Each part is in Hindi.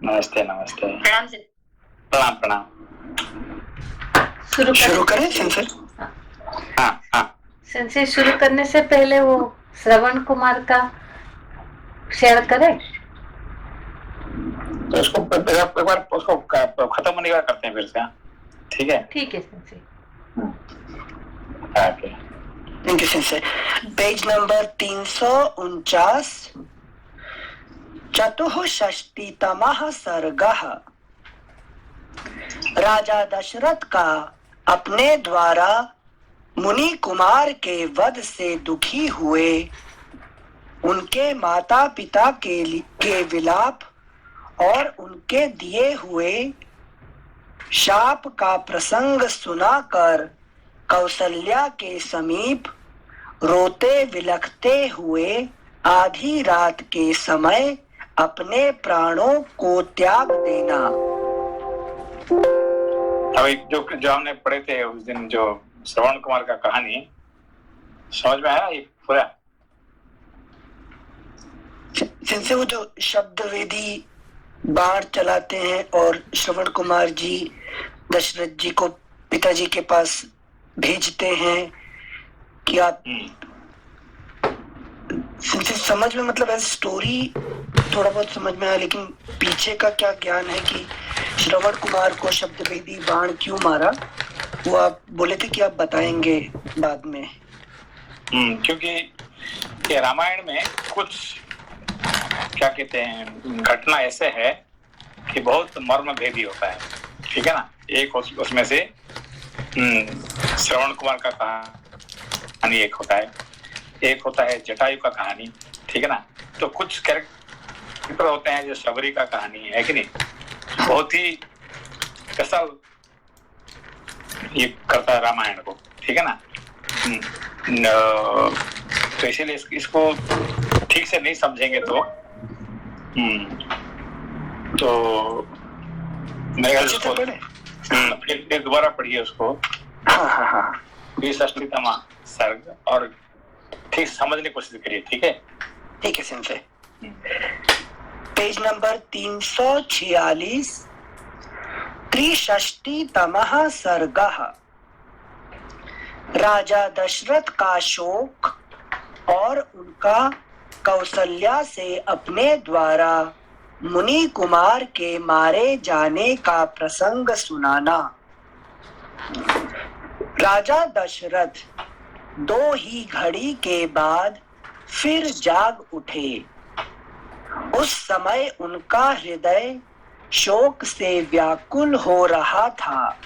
नमस्ते नमस्ते। प्रणाम सर। प्रणाम प्रणाम। शुरू करें सेंसर? हाँ हाँ। सेंसर शुरू करने से पहले वो श्रवण कुमार का शेयर करें तो उसको एक बार उसको खत्म होने के बाद करते हैं फिर से। ठीक है ठीक है sensor. Okay thank you sensor. Page number 349, चतुःषष्टितमः सर्गः। राजा दशरथ का अपने द्वारा मुनि कुमार के वध से दुखी हुए उनके माता पिता के विलाप और उनके दिए हुए शाप का प्रसंग सुनाकर कौशल्या के समीप रोते विलखते हुए आधी रात के समय अपने प्राणों को त्याग देना। अभी जो हमने पढ़े थे उस दिन, जो श्रवण कुमार का कहानी समझ में आया ये पूरा? जिनसे वो जो शब्द वेदी बाढ़ चलाते हैं और श्रवण कुमार जी दशरथ जी को पिताजी के पास भेजते हैं कि आप समझ में, मतलब ऐसी स्टोरी थोड़ा बहुत समझ में आया, लेकिन पीछे का क्या ज्ञान है कि श्रवण कुमार को शब्द वेदी बाण क्यों मारा, वो आप बोले थे कि आप बताएंगे बाद में। क्योंकि ये रामायण में कुछ क्या कहते हैं घटना ऐसे है कि बहुत मर्म भेदी होता है। ठीक है ना। एक उसमें से श्रवण कुमार का कहानी एक होता है, एक होता है जटायु का कहानी। ठीक है ना। तो कुछ कैरेक्टर होते हैं जो शबरी का कहानी है कि नहीं, बहुत ही स्पेशल ये करता है रामायण को। ठीक है ना। तो इसीलिए इसको ठीक से नहीं समझेंगे तो मेरे फिर दोबारा पढ़िए उसको। हाँ। 20 सर्ग और ठीक समझने की कोशिश करिए। ठीक है। ठीक है सेंसर। पेज नंबर 346, त्रिषष्टितमः सर्गः। राजा दशरथ का शोक और उनका कौशल्या से अपने द्वारा मुनि कुमार के मारे जाने का प्रसंग सुनाना। राजा दशरथ 2 ही घड़ी के बाद फिर जाग उठे। उस समय उनका हृदय शोक से व्याकुल हो रहा था।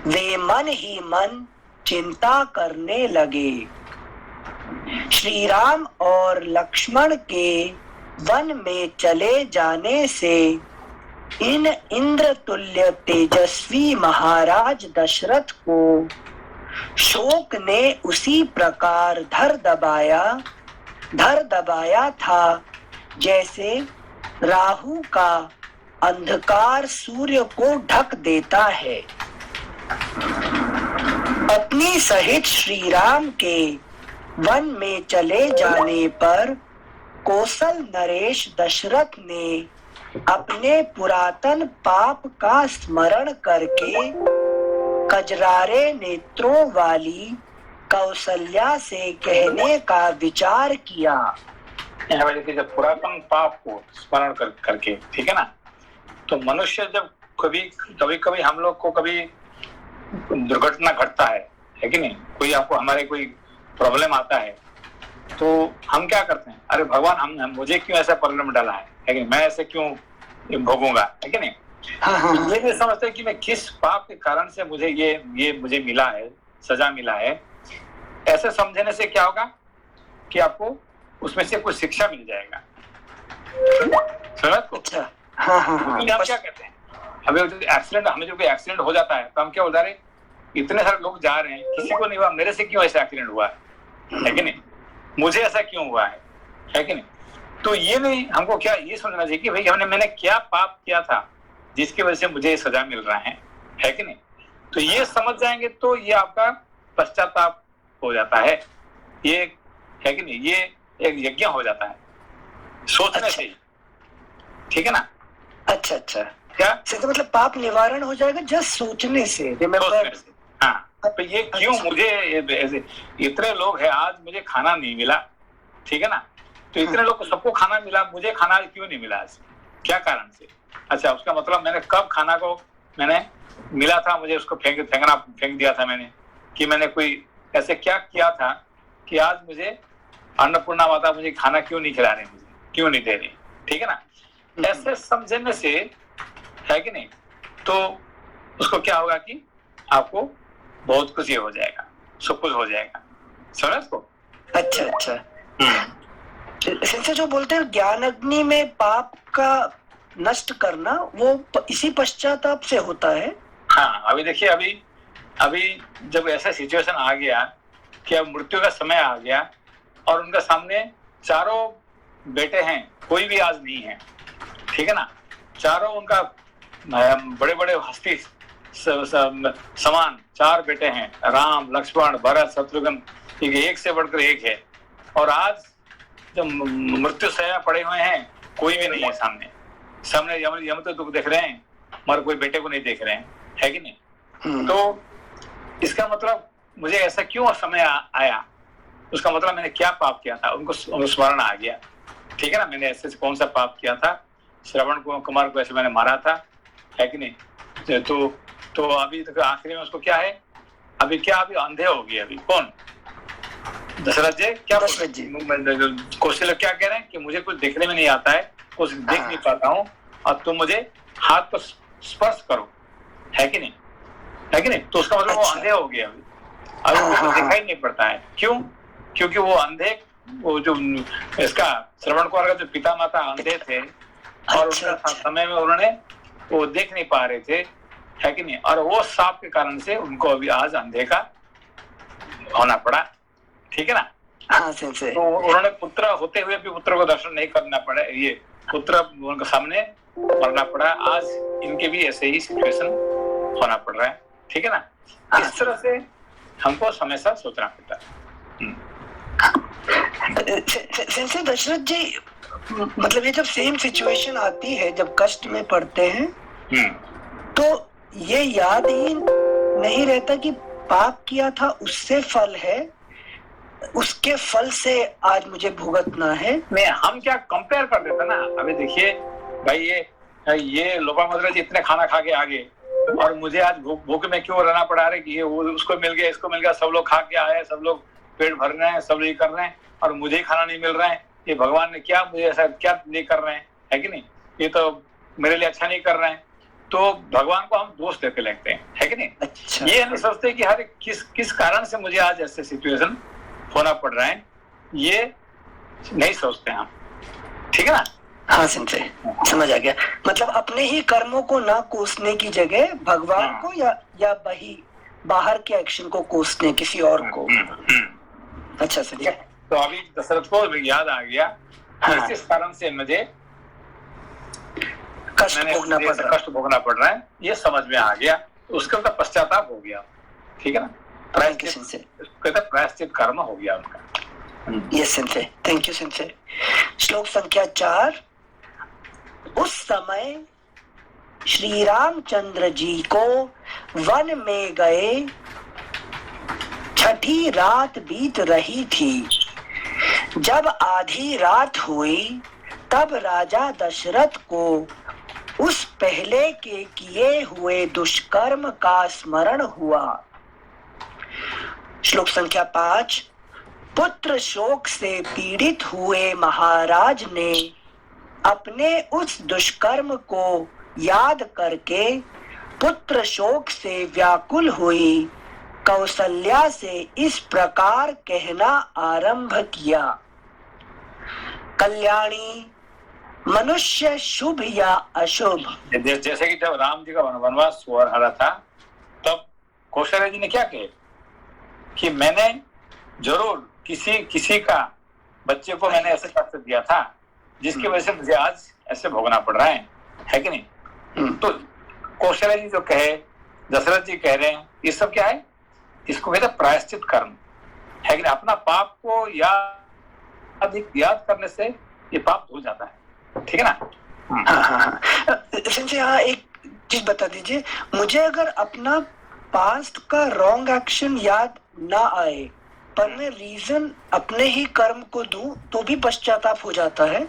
वे मन ही मन चिंता करने लगे। श्री राम और लक्ष्मण के वन में चले जाने से इन इंद्र तुल्य तेजस्वी महाराज दशरथ को शोक ने उसी प्रकार धर दबाया था जैसे राहु का अंधकार सूर्य को ढक देता है। पत्नी सहित श्री राम के वन में चले जाने पर कौशल नरेश दशरथ ने अपने पुरातन पाप का स्मरण करके कजरारे नेत्रों वाली कौशल्या से कहने का विचार किया। जब पुरातन पाप को स्मरण करके, ठीक है ना, तो मनुष्य जब कभी हम लोग को कभी दुर्घटना घटता है कि नहीं, कोई आपको हमारे कोई प्रॉब्लम आता है तो हम क्या करते हैं, अरे भगवान मुझे क्यों ऐसा प्रॉब्लम डाला है कि नहीं, मैं ऐसे क्यों भोगूंगा, है कि नहीं। ये नहीं समझते कि मैं किस पाप के कारण से मुझे ये मुझे मिला है, सजा मिला है। ऐसे समझने से क्या होगा कि आपको उसमें से कुछ शिक्षा मिल जाएगा। समझ को? हम क्या कहते हैं, अभी एक्सीडेंट, हमें जो एक्सीडेंट हो जाता है तो हम क्या बोलते हैं, इतने सारे लोग जा रहे हैं, किसी को नहीं हुआ, मेरे से क्यों ऐसा एक्सीडेंट हुआ है कि नहीं, मुझे ऐसा क्यों हुआ है कि नहीं। तो ये नहीं, हमको क्या ये समझना चाहिए कि भाई मैंने क्या पाप किया था जिसकी वजह से मुझे सजा मिल रहा है कि नहीं। तो ये समझ जाएंगे तो ये आपका पश्चाताप हो जाता है, ये है कि नहीं, ये एक यज्ञ हो जाता है सोचने से ही। ठीक है ना। अच्छा अच्छा, क्या तो मतलब पाप निवारण हो जाएगा जस्ट सोचने से, रिमेम्बर। सोचने से। हाँ, तो ये क्यों मुझे इतने लोग हैं, आज मुझे खाना नहीं मिला, ठीक है ना, तो इतने लोग सबको खाना मिला, मुझे खाना क्यों नहीं मिला आज, क्या कारण से? अच्छा, उसका मतलब मैंने कब खाना को मैंने मिला था, मुझे उसको फेंक दिया था मैंने, कि मैंने कोई ऐसे क्या किया था कि आज मुझे अन्नपूर्णा माता मुझे खाना क्यों नहीं खिला रही, मुझे क्यों नहीं दे रही, ठीक है ना। ऐसे समझने से है कि नहीं, तो उसको क्या होगा कि आपको बहुत कुछ ये हो जाएगा, सब कुछ हो जाएगा, समझ उसको। अच्छा अच्छा, जो बोलते हैं ज्ञान अग्नि में पाप का नष्ट करना, वो इसी पश्चाताप से होता है। हाँ, अभी देखिए, अभी जब ऐसा सिचुएशन आ गया कि अब मृत्यु का समय आ गया और उनके सामने चारों बेटे हैं, कोई भी आज नहीं है, ठीक है ना, चारों उनका बड़े बड़े हस्ती समान 4 बेटे हैं, राम लक्ष्मण भरत शत्रुघ्न, एक से बढ़कर एक है, और आज जब मृत्यु सया पड़े हुए हैं, कोई भी नहीं है सामने यम तो दुख देख रहे हैं, मगर कोई बेटे को नहीं देख रहे हैं, है कि नहीं। तो इसका मतलब मुझे ऐसा क्यों समय आया, उसका मतलब मैंने क्या पाप किया था, उनको स्मरण आ गया, ठीक है ना, मैंने ऐसे कौन सा पाप किया था, श्रवण कुमार को ऐसे मैंने मारा था, है कि नहीं। तो अभी तक आखिरी में उसको क्या है, अभी अंधे हो गए, अभी कौन, दशरथ जी, क्या कौशल्य क्या कह रहे हैं कि मुझे कुछ देखने में नहीं आता है, कुछ देख नहीं पाता हूँ, और तुम मुझे हाथ पर स्पर्श करो, है कि नहीं, है कि नहीं। तो उसका मतलब वो अंधे हो गए, अभी उनको दिखाई नहीं पड़ता है, क्यों, क्योंकि वो अंधे, वो जो इसका श्रवण कुमार का जो पिता माता अंधे थे, और उनका समय में उन्होंने वो देख नहीं पा रहे थे, है कि नहीं, और वो साप के कारण से उनको अभी आज अंधे का होना पड़ा, ठीक है ना। हाँ सेंसे। तो उन्होंने पुत्र होते हुए भी पुत्र को दर्शन नहीं करना पड़ा, ये पुत्र उनके सामने मरना पड़ा, आज इनके भी ऐसे ही सिचुएशन होना पड़ रहा है, ठीक है ना। इस तरह से हमको हमेशा सोचना पड़ता है। सेंसे दशरथ जी, मतलब ये जब सेम सिचुएशन आती है, जब कष्ट में पड़ते हैं, तो ये याद ही नहीं रहता कि पाप किया था उससे फल है, उसके फल से आज मुझे भुगतना है। नहीं, हम क्या कंपेयर कर देते ना, अभी देखिए भाई, ये लोपामुद्रा जी इतने खाना खा के आ गए, और मुझे आज भूख में क्यों रहना पड़ा रहे कि ये उसको मिल गया, इसको मिल गया, सब लोग खा के आए, सब लोग पेट भर रहे हैं, सब लोग कर रहे हैं, और मुझे ही खाना नहीं मिल रहा है, ये भगवान ने क्या मुझे ऐसा क्या नहीं कर रहे हैं, है कि नहीं, ये तो मेरे लिए अच्छा नहीं कर रहे हैं, तो भगवान को हम दोष देते लगते हैं, है कि नहीं। अच्छा। ये नहीं सोचते कि हर किस कारण से मुझे आज ऐसे सिचुएशन होना पड़ रहा है, ये नहीं सोचते हम, ठीक है ना। हाँ सेंसे, समझ आ गया, मतलब अपने ही कर्मों को ना कोसने की जगह भगवान को या बाहर के एक्शन को कोसने किसी और को। अच्छा सर, तो अभी दशरथ को याद आ गया, इस कारण से मुझे कष्ट भोगना पड़ रहा है, ये समझ में आ गया, उसके बाद पश्चाताप हो गया, ठीक है ना, प्रायश्चित कर्म हो गया उनका। Yes sensei, thank you sensei. श्लोक संख्या 4। उस समय श्री रामचंद्र जी को वन में गए, छठी रात बीत रही थी। जब आधी रात हुई, तब राजा दशरथ को उस पहले के किए हुए दुष्कर्म का स्मरण हुआ। श्लोक संख्या 5। पुत्र शोक से पीड़ित हुए महाराज ने अपने उस दुष्कर्म को याद करके पुत्र शोक से व्याकुल हुई कौशल्या से इस प्रकार कहना आरंभ किया। कल्याणी, मनुष्य शुभ या अशुभ। जैसे कि जब राम जी का वनवास हो रहा था, तब कौशल्या जी ने क्या कहे कि मैंने जरूर किसी का बच्चे को मैंने ऐसे कष्ट दिया था, जिसकी वजह से मुझे आज ऐसे भोगना पड़ रहा है कि नहीं। तो कौशल्या जी जो कहे, दशरथ जी कह रहे हैं, ये सब क्या है, इसको कहते हैं प्रायश्चित कर्म, है कि नहीं। अपना पाप को याद करने से ये पाप धुल जाता है, ठीक है ना। मुझे यहाँ एक चीज बता दीजिए, मुझे अगर अपना पास्ट का रॉन्ग एक्शन याद ना आए पर मैं रीजन अपने ही कर्म को दूं तो भी पश्चाताप हो जाता है?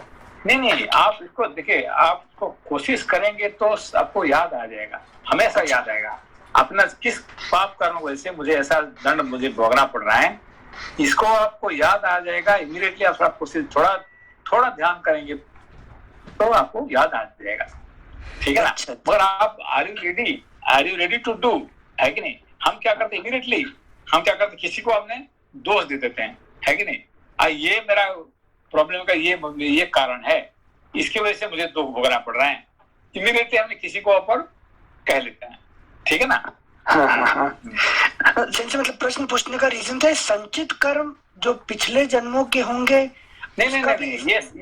नहीं, आप इसको देखिए, आप इसको कोशिश करेंगे तो आपको याद आ जाएगा, हमेशा याद आएगा। अपना किस पाप कर्म वजह से मुझे ऐसा दंड मुझे भोगना पड़ रहा है, इसको आपको याद आ जाएगा इमीडिएटली। आप कोशिश थोड़ा ध्यान करेंगे तो आपको याद आ जाएगा, ठीक है ना। मगर आप are you ready to do, है कि नहीं? हम क्या करते इमीडिएटली, हम क्या करते किसी को हमने दोष दे देते हैं, है कि नहीं? ये मेरा प्रॉब्लम का ये कारण है, इसकी वजह से मुझे दुख भोगना पड़ रहा है, इमीडिएटली हमने किसी को ऊपर कह लेते हैं, ठीक है ना। हाँ। मतलब प्रश्न पूछने का रीजन था संचित कर्म जो पिछले जन्मों के होंगे। नहीं,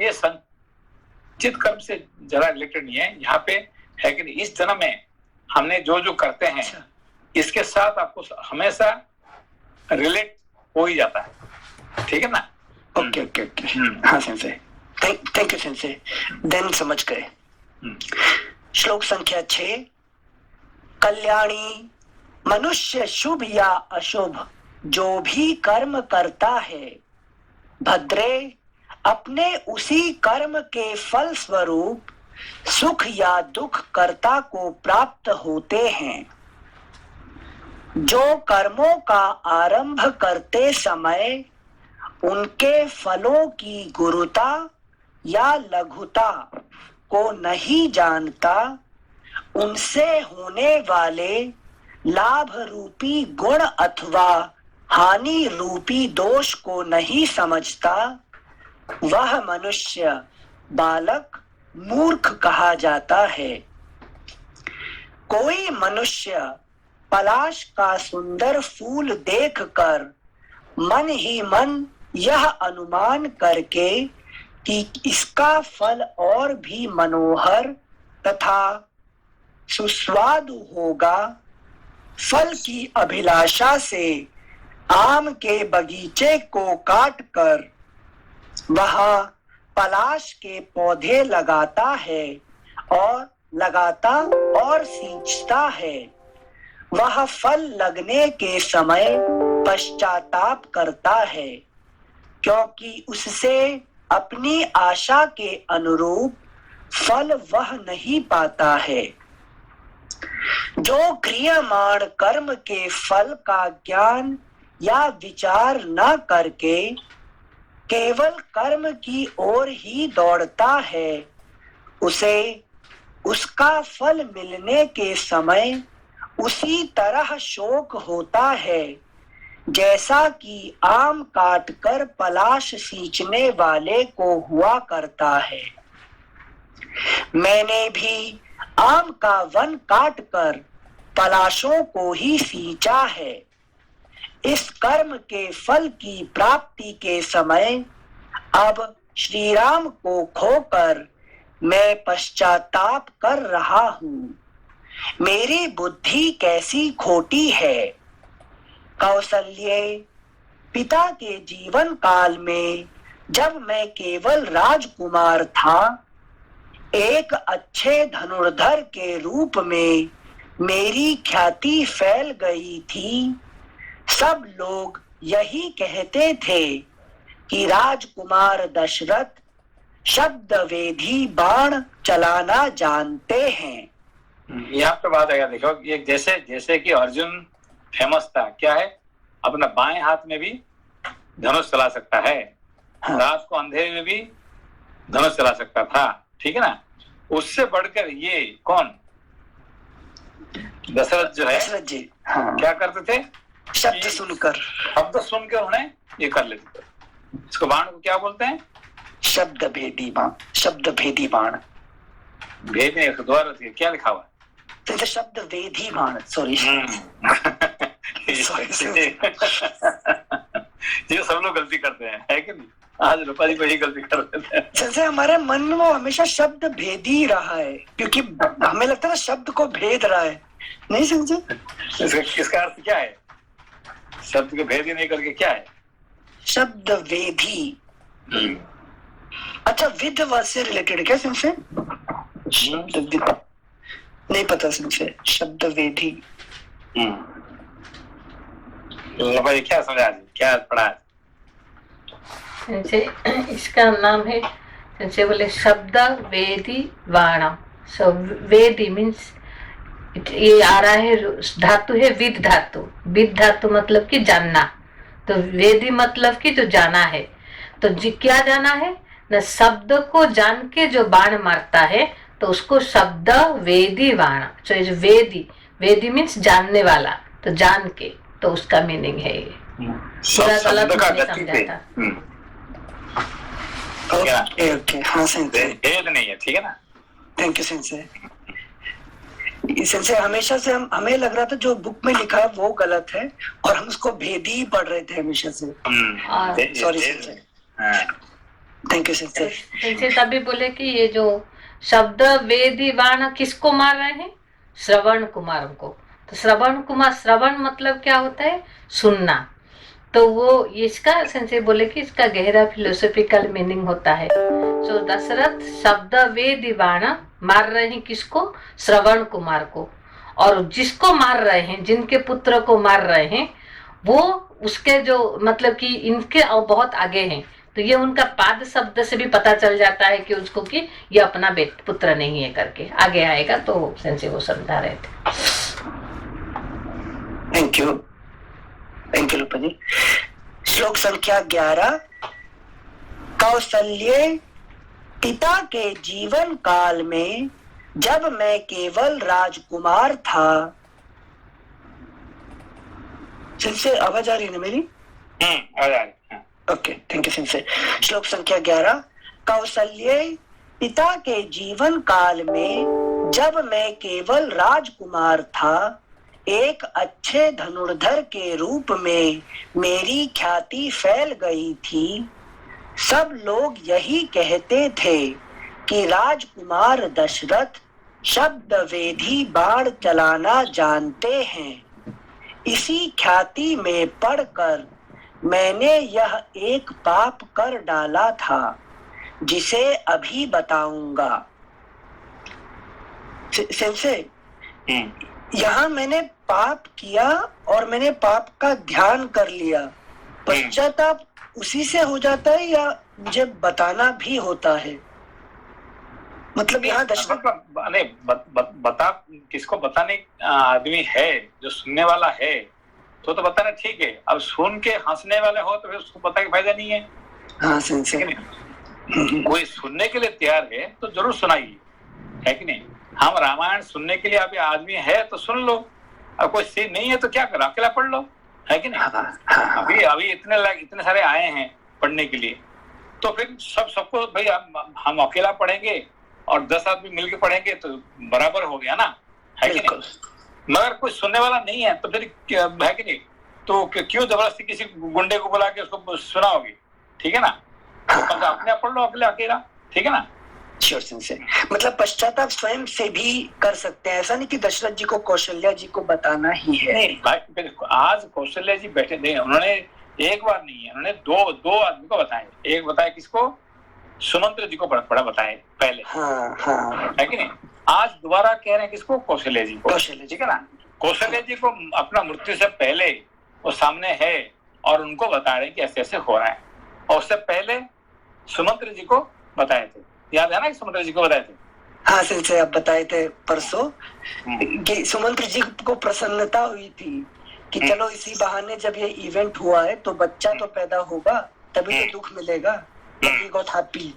ये संचित कर्म से जरा रिलेटेड नहीं है यहाँ पे, है कि नहीं। इस जन्म में हमने जो करते हैं इसके साथ आपको हमेशा रिलेट हो ही जाता है, ठीक है ना। ओके। हाँ sensei, thank you sensei, then समझ गए। श्लोक संख्या 6। कल्याणी मनुष्य शुभ या अशुभ जो भी कर्म करता है, भद्रे अपने उसी कर्म के फल स्वरूप सुख या दुख कर्ता को प्राप्त होते हैं। जो कर्मों का आरंभ करते समय उनके फलों की गुरुता या लघुता को नहीं जानता, उनसे होने वाले लाभ रूपी गुण अथवा हानि रूपी दोष को नहीं समझता, वह मनुष्य बालक मूर्ख कहा जाता है। कोई मनुष्य पलाश का सुंदर फूल देखकर मन ही मन यह अनुमान करके कि इसका फल और भी मनोहर तथा सुस्वादु होगा, फल की अभिलाषा से आम के बगीचे को काटकर वह पलाश के पौधे लगाता है और लगाता और सींचता है। वह फल लगने के समय पश्चाताप करता है, क्योंकि उससे अपनी आशा के अनुरूप फल वह नहीं पाता है। जो क्रियामाण कर्म के फल का ज्ञान या विचार न करके केवल कर्म की ओर ही दौड़ता है, उसे उसका फल मिलने के समय उसी तरह शोक होता है जैसा कि आम काटकर पलाश सींचने वाले को हुआ करता है। मैंने भी आम का वन काटकर पलाशों को ही सींचा है। इस कर्म के फल की प्राप्ति के समय अब श्री राम को खोकर मैं पश्चाताप कर रहा हूँ। मेरी बुद्धि कैसी खोटी है। कौशल्य पिता के जीवन काल में जब मैं केवल राजकुमार था, एक अच्छे धनुर्धर के रूप में मेरी ख्याति फैल गई थी। सब लोग यही कहते थे कि राजकुमार दशरथ शब्द वेधी बाण चलाना जानते हैं। यहाँ पे बात आएगा, देखो ये जैसे कि अर्जुन फेमस था, क्या है, अपना बाएं हाथ में भी धनुष चला सकता है, रात को अंधेरे में भी धनुष चला सकता था, ठीक है ना। उससे बढ़कर ये कौन, दशरथ जो है, दशरथ जी क्या करते थे, शब्द सुनकर उन्हें ये कर लेते थे। इसको बाण को क्या बोलते हैं, शब्द भेदी बाण। शब्द भेदी बाण, भेद में द्वारा क्या लिखा हुआ, तो शब्द वेदी बाण, सॉरी। ये सब लोग गलती करते हैं, है कि नहीं। आज रूपा जी को यही गलती कर देते हैं। जैसे हमारे मन में वो हमेशा शब्द भेदी रहा है, क्योंकि हमें लगता है शब्द को भेद रहा है, नहीं समझे। इसका अर्थ क्या है, शब्द को भेद ही नहीं करके क्या है, शब्द वेदी। अच्छा, विद से रिलेटेड क्या समझे, शब्द विद। नहीं पता सिंसे, शब्द वेदी। तो भाई क्या समझा, क्या पढ़ा? इसका नाम है, जैसे बोले शब्द वेदी वाणा। सो वेदी मीन्स ये आ रहा है, धातु है विद धातु। विद धातु मतलब कि जानना, तो वेदी मतलब कि जो जाना है। तो क्या जाना है न, शब्द को जान के जो बाण मारता है तो उसको शब्द वेदी बाण। तो वेदी, वेदी मीन्स जानने वाला, तो जान के, तो उसका मीनिंग है ये। पूरा गलत मैंने समझा था। ओके ओके, हाँ सेंसे, भेद नहीं है, ठीक है ना। Thank you sensei. सेंसे हमेशा से हमें लग रहा था जो बुक में लिखा है वो गलत है, और हम उसको भेदी ही पढ़ रहे थे हमेशा से। Sorry sensei, thank you sensei. Sensei तभी बोले कि ये जो शब्द वेदी बाण किसको मार रहे हैं? श्रवण कुमार को। तो श्रवण कुमार, श्रवण मतलब क्या होता है? सुनना। तो वो इसका सेंसे बोले कि इसका गहरा फिलोसॉफिकल मीनिंग होता है। तो दशरथ शब्द वेदी बाण मार रहे हैं किसको? श्रवण कुमार को। और जिसको मार रहे हैं, जिनके पुत्र को मार रहे हैं, वो उसके जो मतलब कि इनके बहुत आगे हैं। तो ये उनका पाद शब्द से भी पता चल जाता है कि उसको कि ये अपना पुत्र नहीं है करके। आगे आएगा तो सेंसे वो समझा रहे थे। थैंक यू, थैंक यू रूपा जी। श्लोक संख्या 11। कौशल्य, पिता के जीवन काल में जब मैं केवल राजकुमार था। सिंसे आवाज आ रही है ना मेरी? आ रही है। Okay, thank you sensei. श्लोक संख्या 11। कौशल्य, पिता के जीवन काल में जब मैं केवल राजकुमार था, एक अच्छे धनुर्धर के रूप में मेरी ख्याति फैल गई थी। सब लोग यही कहते थे कि राजकुमार दशरथ शब्द वेदी बाण चलाना जानते हैं। इसी ख्याति में पढ़कर मैंने यह एक पाप कर डाला था, जिसे अभी बताऊंगा। सेंसे, यहाँ मैंने पाप किया और मैंने पाप का ध्यान कर लिया। पश्चाताप उसी से हो जाता है या मुझे बताना भी होता है? मतलब यहाँ दशरथ नहीं बता, किसको बताने आदमी है, जो सुनने वाला है तो बताना ठीक है। अब सुन के हंसने वाले हो तो फिर उसको बता के फायदा नहीं है। हाँ सेंसे, कोई सुनने के लिए तैयार है तो जरूर सुनाइए, है कि नहीं। हम रामायण सुनने के लिए अभी आदमी है तो सुन लो, अब कोई सीन नहीं है तो क्या करो, अकेला पढ़ लो, है कि नहीं। अभी इतने सारे आए हैं पढ़ने के लिए, तो फिर सबको भाई हम अकेला पढ़ेंगे और 10 आदमी मिलकर पढ़ेंगे तो बराबर हो गया ना, है कि नहीं। मगर कोई सुनने वाला नहीं है तो फिर है कि नहीं, तो क्यों जबरदस्ती किसी गुंडे को बुला के उसको सुनाओगे, ठीक है ना। तो अपने आप पढ़ लो अकेला, ठीक है ना। श्योर सेंसे, मतलब पश्चाताप स्वयं से भी कर सकते हैं, ऐसा नहीं कि दशरथ जी को कौशल्या जी को बताना ही है। नहीं भाई, आज कौशल्या जी बैठे नहीं, उन्होंने एक बार नहीं है, उन्होंने दो आदमी को बताए। एक बताया किसको? सुमंत्र जी को बड़ा बताए पहले, हाँ, है कि नहीं। आज दोबारा कह रहे हैं किसको? कौशल्या जी को, ठीक है ना। कौशल्या जी को अपना मृत्यु से पहले वो सामने है और उनको बता रहे हैं कि ऐसे ऐसे हो रहा है। और उससे पहले सुमंत्र जी को बताए थे, याद है ना कि सुमंत्र जी को बताए थे। हाँ सिलसिले आप बताए थे परसों कि सुमंत्र जी को प्रसन्नता हुई थी कि चलो इसी बहाने जब ये इवेंट हुआ है तो बच्चा तो पैदा होगा, तभी तो दुख मिलेगा। गॉट हैप्पी,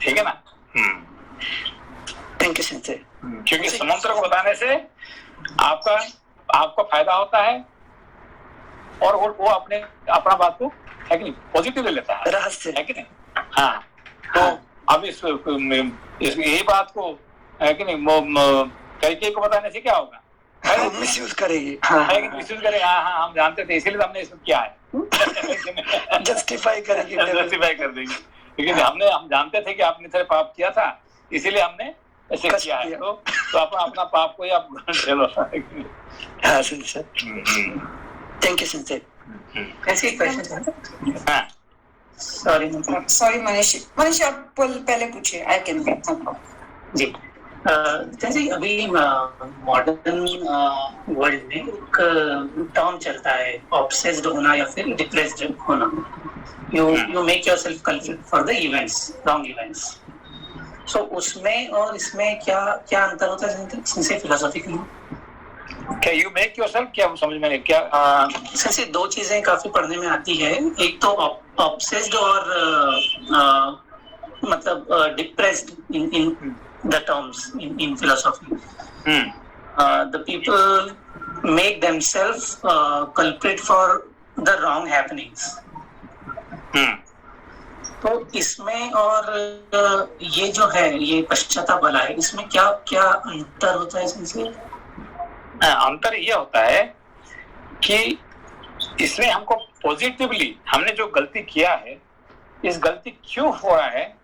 ठीक है ना। Thank you sensei. क्योंकि सुमंत्र को बताने से आपको फायदा होता है और वो अपना बात को है कि नहीं पॉजिटिव लेता है, रहस्य है कि नहीं। हाँ, तो अब इस यही बात को है कि नहीं कैकेयी को बताने से क्या होगा? मिसयूज करेगी, मिसयूज करेगी। हाँ, हम जानते थे इसीलिए हमने इसको किया है। जस्टिफाई करेगी, जस्टिफाई कर देंगे, क्योंकि हम जानते थे कि आपने तेरे पाप किया था, इसीलिए हमने ऐसे किया है। तो अपना पाप को ही आप झेलो। हाँ सर, थैंक यू सर। ऐसे ही क्वेश्चन है। हाँ, सॉरी मनीष आप पहले पूछिए, आई कैन जी। जैसे अभी मॉडर्न वर्ल्ड में एक टर्म चलता है ऑब्सेस्ड होना या फिर डिप्रेस्ड होना. You make yourself culprit for the events, wrong events. So उसमें और इसमें क्या क्या अंतर होता है सिंसे फिलोसॉफिकली? क्या यू मेक योरसेल्फ, क्या समझ में क्या? जैसे दो चीजें काफी पढ़ने में आती है, एक तो ऑब्सेस्ड और मतलब depressed in the terms in philosophy. The people make themselves culprit for the wrong happenings. तो इसमें और ये जो है, ये पश्चाताप वाला है, इसमें क्या क्या अंतर होता है इसमें? अंतर ये होता है कि इसमें हमको पॉजिटिवली हमने जो गलती किया है, इस गलती क्यों हो रहा है,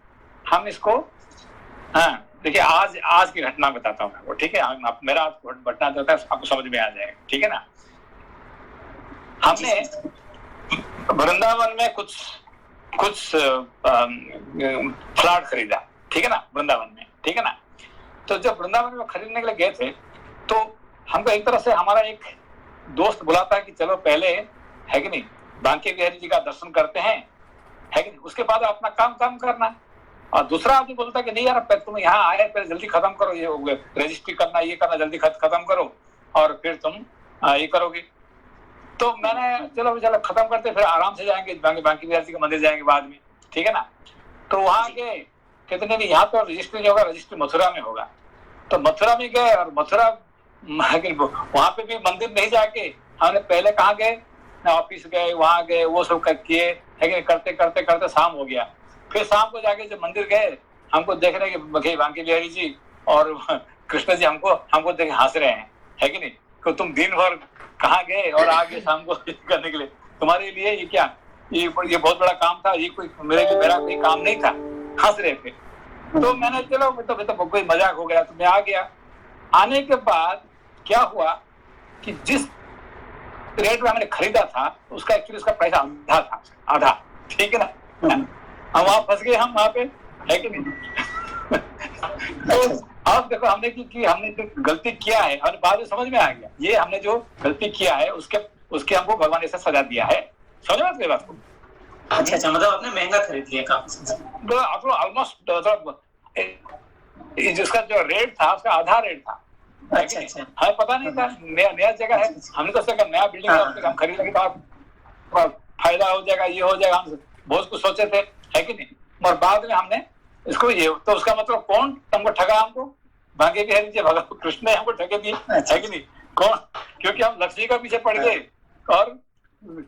हम इसको देखिए आज की घटना बताता हूँ मैं वो, ठीक है? मेरा घटना जो है आपको समझ में आ जाएगा, ठीक है ना? हमने वृंदावन में कुछ फ्लैट खरीदा, ठीक है ना, वृंदावन में, ठीक है ना? तो जब वृंदावन में खरीदने के लिए गए थे तो हमको एक तरह से हमारा एक दोस्त बुलाता है कि चलो पहले, है कि नहीं, बांके बिहारी जी का दर्शन करते हैं, है कि नहीं, उसके बाद अपना काम करना. और दूसरा आदमी बोलता है कि नहीं यार, तुम यहाँ आए पहले जल्दी खत्म करो, ये रजिस्ट्री करना, ये करना, जल्दी खत्म करो और फिर तुम ये करोगे. तो मैंने चलो खत्म करते, फिर आराम से जाएंगे, बांके बिहारी जी के मंदिर जाएंगे बाद में, ठीक है ना? तो वहां गए, कितने भी यहाँ तो रजिस्ट्री नहीं होगा, रजिस्ट्री मथुरा में होगा. तो मथुरा में गए और मथुरा वहां पे भी मंदिर नहीं जाके हमने पहले कहाँ गए, ऑफिस गए, वहां गए, वो सब किए, है, करते करते करते शाम हो गया. फिर शाम को जाके जब मंदिर गए, हमको देख रहे कि बांके बिहारी जी और कृष्ण जी हमको देख हंस रहे हैं, है कि नहीं, कि तुम दिन भर कहाँ गए और आगे शाम को करने के लिए, तुम्हारे लिए ये क्या, ये बहुत बड़ा काम था, ये कोई मेरा कोई काम नहीं था, हंस रहे थे. तो मैंने चलो तो कोई मजाक हो गया, तो मैं आ गया. आने के बाद क्या हुआ कि जिस रेट में हमने खरीदा था उसका एक्चुअली उसका पैसा आधा, ठीक है ना? हम वहां फंस गए, हम वहां पे, है कि नहीं? तो अब देखो हमने की हमने जो गलती किया है, हमें बाद में समझ में आ गया, ये हमने जो गलती किया है उसके हमको भगवान ऐसा सजा दिया है. समझ में बात को? अच्छा, मतलब आपने महंगा खरीद लिया काफी, ऑलमोस्ट जिसका जो रेट था उसका आधा रेट था. अच्छा, हमें पता नहीं था, नया जगह है, हमने तो सोचा नया बिल्डिंग है, हम खरीदने के बाद फायदा हो जाएगा, ये हो जाएगा, हम बहुत कुछ सोचे थे, है कि नहीं? और बाद में हमने इसको ये, तो उसका मतलब कौन हमको ठगा? हमको बांके बिहारी जी, भगवान कृष्ण ने हमको ठगे दिए, है कि नहीं? कौन? क्योंकि हम लक्ष्मी का पीछे पड़ गए और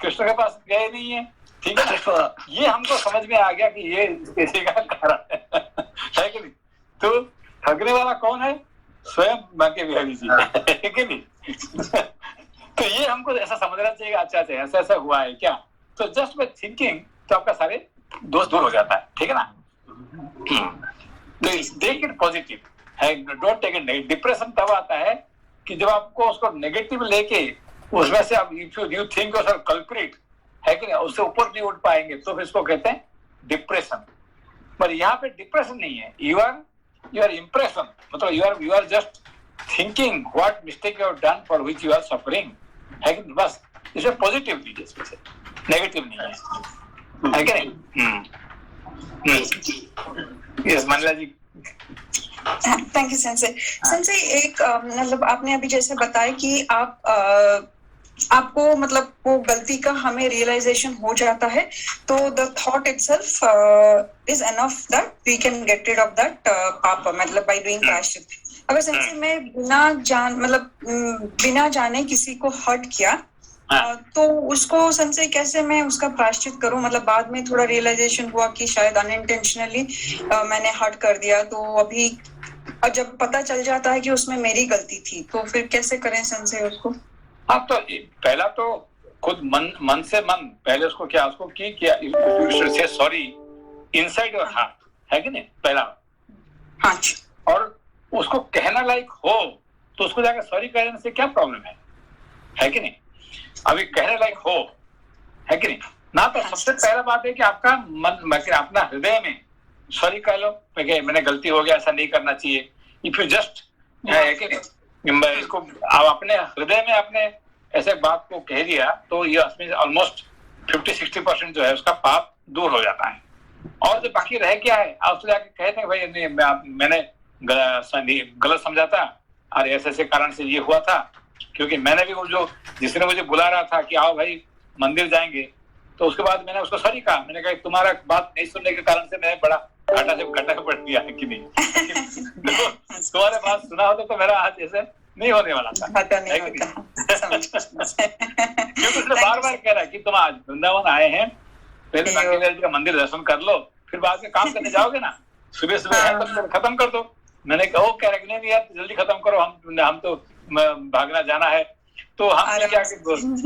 कृष्ण के पास गए नहीं है, ठीक है ना? ये हमको समझ में आ गया कि ये इसी का कारण है कि नहीं? तो ठगने वाला कौन है? स्वयं बांके बिहारी जी, है कि नहीं? तो ये हमको ऐसा समझना चाहिए, अच्छा ऐसा हुआ है क्या? तो जस्ट बाय थिंकिंग तो आपका सारे दोष दूर हो जाता है, ठीक है ना? टेक इट पॉजिटिव है, don't take it negative. Depression तब आता है कि जब आपको उसको नेगेटिव लेके उसमें से आप यू थिंक योरसेल्फ कल्प्रिट, है कि नहीं, उससे ऊपर नहीं उठ पाएंगे तो फिर इसको कहते हैं डिप्रेशन. पर यहाँ पे डिप्रेशन नहीं है, यू आर इम्प्रेशन, मतलब you are just thinking what mistake you have done for which you are suffering, है कि नहीं? बस इसमें पॉजिटिव लीजिए, इसमें नेगेटिव नहीं है कि नहीं? Yes Mandala ji. Thank you sensei. एक मतलब आपने अभी जैसे बताया कि आपको मतलब वो गलती का हमें रियलाइजेशन हो जाता है, तो the thought itself is enough that we can get rid of that पाप, मतलब बाय डूइंग प्रायश्चित. अगर सेंसे मैं बिना जाने किसी को हर्ट किया, तो उसको सेंसे कैसे मैं उसका प्रायश्चित करूं? मतलब बाद में थोड़ा रियलाइजेशन हुआ कि शायद अनइंटेंशनली मैंने हर्ट कर दिया, तो अभी जब पता चल जाता है कि उसमें मेरी गलती थी, तो फिर कैसे करें सेंसे उसको? हाँ, तो पहला तो खुद मन से मन पहले उसको किया सॉरी इनसाइड योर हार्ट, है कि नहीं? पहला. हाँ. और उसको कहना लायक हो तो उसको जाकर सॉरी कहने से क्या प्रॉब्लम है कि नहीं? अभी कहने लायक हो, है कि नहीं ना? तो सबसे पहला बात है कि आपका मन, अपना हृदय में सॉरी कह लो, मैंने गलती हो गया, ऐसा नहीं करना चाहिए, इफ यू जस्ट इसको आप अपने हृदय में अपने ऐसे बात को कह दिया तो ये ऑलमोस्ट 50-60% जो है उसका पाप दूर हो जाता है। और जो बाकी रह क्या है, आप उसको जाके कहते हैं भाई मैंने गलत समझा था और ऐसे कारण से ये हुआ था, क्योंकि मैंने भी वो जो जिसने मुझे बुला रहा था कि आओ भाई मंदिर जाएंगे, तो उसके बाद मैंने उसको सॉरी कहा, मैंने कहा तुम्हारा बात नहीं सुनने के कारण से मैं बड़ा घाटा पड़ दिया है कि नहीं तुम्हारे बात सुना होता तो मेरा आज ऐसे नहीं होने वाला था। क्योंकि उसने बार कह रहा है कि तुम आज वृंदावन आए हैं, पहले कांकेर जी का मंदिर दर्शन कर लो, फिर बाद में काम करने जाओगे ना, सुबह सुबह खत्म कर दो। मैंने कहा वो कह रहे नहीं यार जल्दी खत्म करो, हम तो भागना जाना है। तो हमने क्या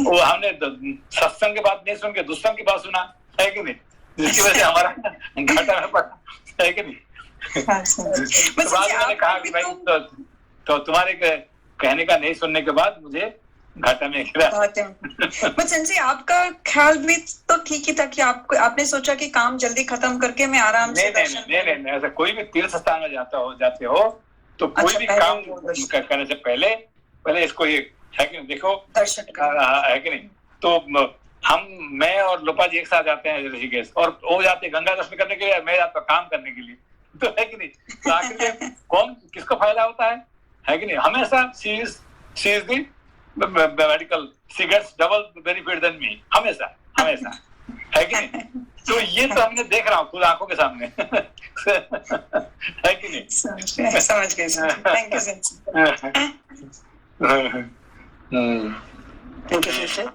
वो हमने सत्संग की बात नहीं सुन के दुष्संग की बात सुना है कि नहीं, जिसकी वजह से हमारा घाटा में पड़ा है कि नहीं। तो बाद में मैंने कहा कि भाई तो तुम्हारे कहने का नहीं सुनने के बाद मुझे घाटा में गिरा। संजय आपका ख्याल भी तो ठीक ही था कि आपने सोचा कि काम जल्दी खत्म करके मैं आराम से नहीं, ऐसा कोई भी तीर्थ स्थान में जाते हो तो कोई भी काम करने से पहले इसको ये है कि देखो है कि नहीं। तो मैं और लोपा जी एक साथ जाते हैं ऋषिकेश, और वो जाते गंगा दर्शन करने के लिए, मैं जाता काम करने के लिए, तो है कि नहीं। तो आखिर में कौन किसको फायदा होता है कि नहीं। हमेशा she is the medical she gets double benefit than me, हमेशा है कि नहीं। तो ये तो हमने देख रहा हूँ खुद आंखों के सामने है कि नहीं। समझ गए। Thank you sir.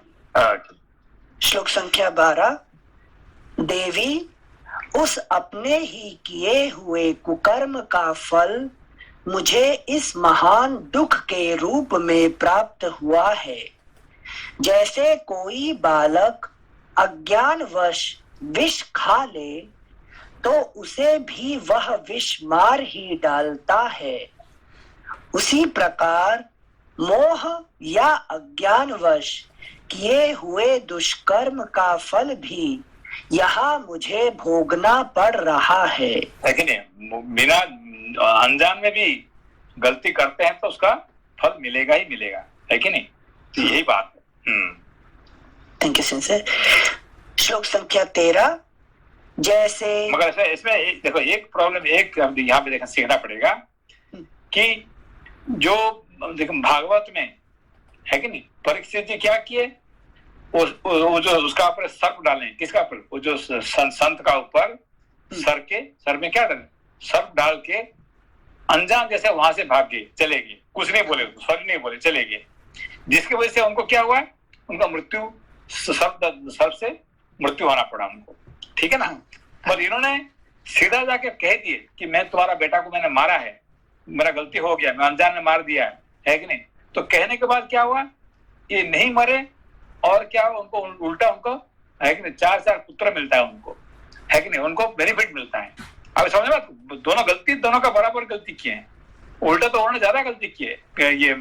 श्लोक संख्या 12। देवी, उस अपने ही किए हुए कुकर्म का फल मुझे इस महान दुख के रूप में प्राप्त हुआ है। जैसे कोई बालक अज्ञानवश विष खा ले तो उसे भी वह विष मार ही डालता है, उसी प्रकार मोह या अज्ञानवश किए हुए दुष्कर्म का फल भी यहाँ मुझे भोगना पड़ रहा है। कि नहीं, बिना अनजान में भी गलती करते हैं तो उसका फल मिलेगा ही मिलेगा, है कि नहीं। तो यही बात है। Thank you sir. श्लोक संख्या 13। जैसे मगर इसमें देखो एक प्रॉब्लम यहाँ पे सीखना पड़ेगा कि जो देखो भागवत में है कि नहीं, परीक्षित जी क्या किए, वो जो उसका ऊपर सर्प डाले, किसका ऊपर, वो जो संत का ऊपर सर में क्या डाले, सर्प डाल के अनजान जैसे वहां से भाग गए, चले गए, कुछ नहीं बोले, सॉरी नहीं बोले, चले गए, जिसकी वजह से उनको क्या हुआ, उनका मृत्यु सर्प से मृत्यु होना पड़ा उनको, ठीक है ना। पर इन्होंने सीधा जाके कह दिए कि मैं तुम्हारा बेटा को मैंने मारा है, मेरा गलती हो गया, मैं अनजान में मार दिया है कि नहीं। तो कहने के बाद क्या हुआ, ये नहीं मरे और क्या उनको उल्टा उनको है कि नहीं 4 पुत्र मिलता है उनको, है कि नहीं, उनको बेनिफिट मिलता है। अब समझ में, दोनों का बराबर गलती किए हैं, उल्टा तो उन्होंने ज्यादा गलती की है। ये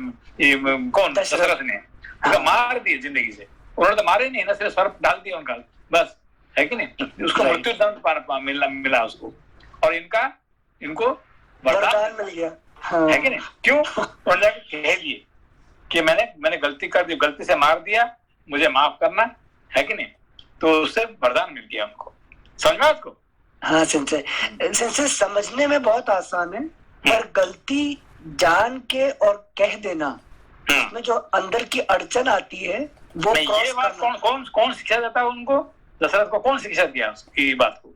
कौन, दशरथ ने उनका मार दिए जिंदगी से, उन्होंने तो मारे नहीं ना, सिर्फ सर्प डाल दिया उनका बस, है कि नहीं, उसको मृत्यु दंड मिला उसको, और इनको वरदान मिल गया, है कि नहीं। क्यों, उन्होंने जाके कह दिए कि मैंने गलती कर दी, गलती से मार दिया, मुझे माफ करना, है कि नहीं। तो उससे वरदान मिल गया उनको, समझ में आपको। हाँ सेंसे समझने में बहुत आसान है, पर गलती जान के और कह देना उसमें जो अंदर की अड़चन आती है वो ये बात कौन शिक्षा देता है उनको, दशरथ को कौन शिक्षा दिया उसकी बात को,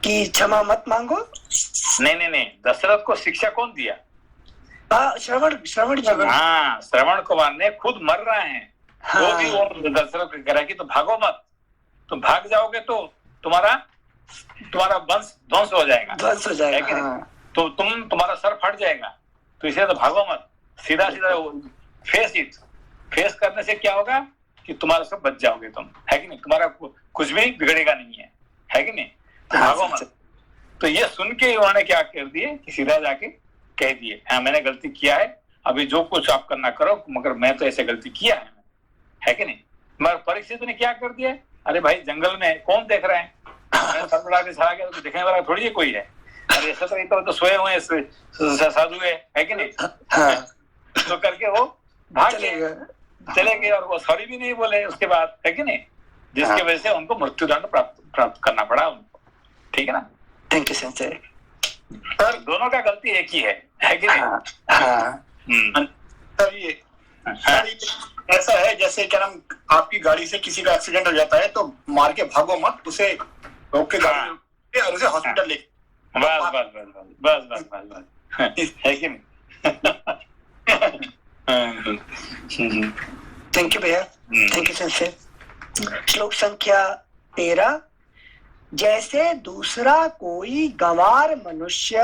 कि क्षमा मत मांगो। नहीं, दशरथ को शिक्षा कौन दिया, श्रवण जी। हाँ, श्रवण कुमार ने खुद मर रहे हैं, हाँ। वो भी वो दशरथ कह रहा है कि तो भागो मत, तुम भाग जाओगे तो तुम्हारा वंश ध्वंस हो जाएगा, हाँ। तो तुम्हारा सर फट जाएगा, तो इसलिए तो भागो मत, सीधा फेस करने से क्या होगा कि तुम्हारा सब बच जाओगे तुम, है कि नहीं, तुम्हारा कुछ भी बिगड़ेगा नहीं है कि नहीं, तो भागो मत। तो ये सुन के उन्होंने क्या कर दिए कि सीधा जाके कह दिए, हाँ मैंने गलती किया है, अभी जो कुछ आप करना करो, मगर मैं तो ऐसे गलती किया है कि नहीं। मगर परीक्षित ने क्या कर दिया, अरे भाई जंगल में कौन देख रहा है, मैं सर बढ़ा के चला गया तो देखने वाला थोड़ी कोई है अरे तो सोए हुए साधु है कि नहीं? हाँ तो करके वो भाग चलेगा। चले गए और वो सॉरी भी नहीं बोले उसके बाद, है कि नहीं, जिसकी वजह से उनको मृत्युदंड प्राप्त करना पड़ा उनको, ठीक है ना। Thank you sense. सर दोनों का गलती एक ही है कि नहीं? हाँ हाँ सर ये ऐसा है जैसे क्या नाम, आपकी गाड़ी से किसी का एक्सीडेंट हो जाता है तो मार के भागो मत, उसे रोक के गाड़ी में और उसे हॉस्पिटल ले। बस बस बस बस बस बस बस है कि नहीं? थैंक यू भैया, थैंक यू सेंसे। श्लोक संख्या 13। जैसे दूसरा कोई गंवार मनुष्य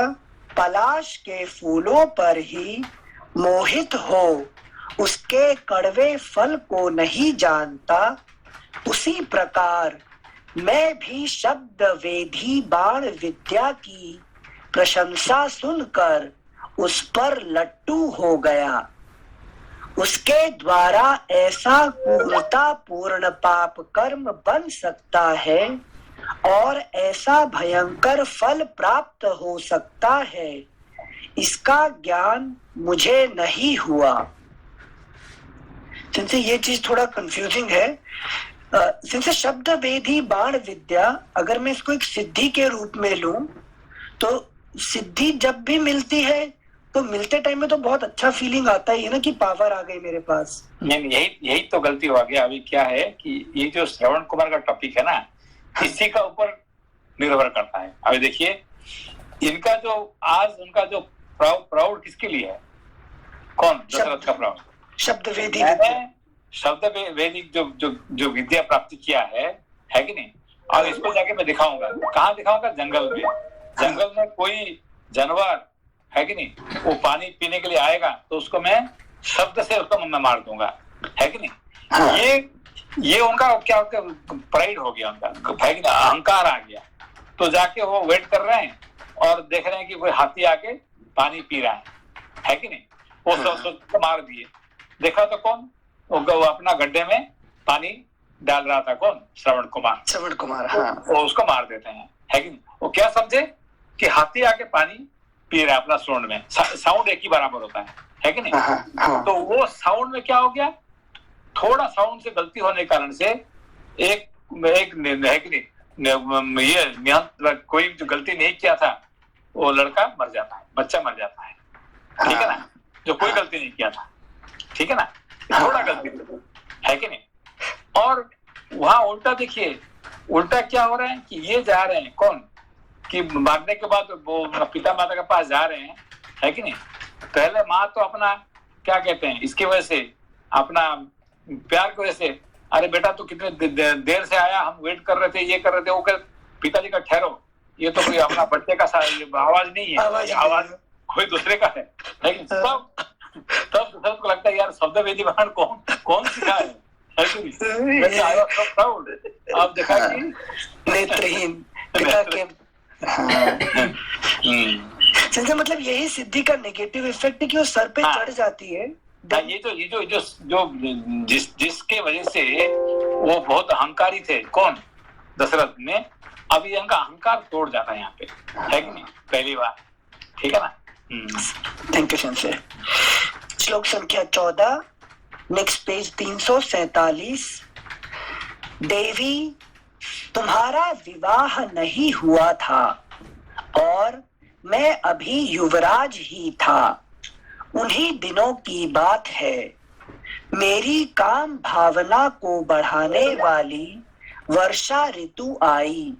पलाश के फूलों पर ही मोहित हो, उसके कड़वे फल को नहीं जानता, उसी प्रकार मैं भी शब्द वेधी बाण विद्या की प्रशंसा सुनकर उस पर लट्टू हो गया। उसके द्वारा ऐसा क्रूरता पूर्ण पाप कर्म बन सकता है और ऐसा भयंकर फल प्राप्त हो सकता है, इसका ज्ञान मुझे नहीं हुआ। जिनसे ये चीज थोड़ा कंफ्यूजिंग है। जिनसे शब्द वेदी बाण विद्या, अगर मैं इसको एक सिद्धि के रूप में लूं तो सिद्धि जब भी मिलती है तो मिलते टाइम में तो बहुत अच्छा फीलिंग आता ही है ना कि पावर आ गई मेरे पास। नहीं, यही तो गलती हो गया। अभी क्या है कि ये जो श्रवण कुमार का टॉपिक है ना, इसी का ऊपर निर्भर करता है। अभी देखिए इनका जो आज उनका जो प्राउड किसके लिए है? कौन? दशरथ का प्राउड शब्द वेदी शब्द वैदिक जो विद्या प्राप्ति किया है कि नहीं। और इसको जाके मैं दिखाऊंगा, कहाँ दिखाऊंगा? जंगल में कोई जानवर है कि नहीं, वो पानी पीने के लिए आएगा तो उसको मैं शब्द से उसको मैं मार दूंगा, है कि नहीं। ये उनका क्या प्राइड हो गया, उनका है कि नहीं, अहंकार आ गया। तो जाके वो वेट कर रहे हैं और देख रहे हैं कि कोई हाथी आके पानी पी रहा है कि नहीं। वो उसको मार दिए। देखा तो कौन? वो अपना गड्ढे में पानी डाल रहा था। कौन? श्रवण कुमार। हाँ। वो उसको मार देते हैं, है कि नहीं। वो क्या समझे कि हाथी आके पानी पी रहा है अपना साउंड में, साउंड एक ही बराबर होता है कि नहीं। हाँ। तो वो साउंड में क्या हो गया, थोड़ा साउंड से गलती होने के कारण से एक है कि नहीं, ये कोई जो गलती नहीं किया था वो लड़का मर जाता है, बच्चा मर जाता है, ठीक है ना, जो कोई गलती नहीं किया था, ठीक है ना। थोड़ा गलती है कि नहीं। और वहां उल्टा देखिए, उल्टा क्या हो रहा है कि ये जा रहे हैं कौन कि मारने के बाद वो पिता माता के पास जा रहे हैं, है कि नहीं। पहले माँ तो अपना क्या कहते हैं, इसकी वजह से अपना प्यार की वजह से, अरे बेटा तू कितने देर से आया, हम वेट कर रहे थे, ये कर रहे थे, वो कर। पिताजी का ठहरो, ये तो कोई अपना बच्चे का आवाज नहीं है, आवाज कोई दूसरे का है कि तब को लगता है यार शब्द वेदी बाण कौन सिखा है कि नहीं। आप देखा कि नेत्रहीन पिता के संजय, मतलब यही सिद्धि का नेगेटिव इफेक्ट है कि वो सर पे चढ़ जाती है। ये जो जिसके वजह से वो बहुत अहंकारी थे, कौन? दशरथ ने। अब ये इनका अहंकार तोड़ जाता है यहाँ पे, है कि नहीं, पहली बार, ठीक है ना। Thank you Sanjay. श्लोक संख्या 14, नेक्स्ट पेज 347। देवी, तुम्हारा विवाह नहीं हुआ था और मैं अभी युवराज ही था। उन्हीं दिनों की बात है, मेरी काम भावना को बढ़ाने वाली वर्षा ऋतु आई।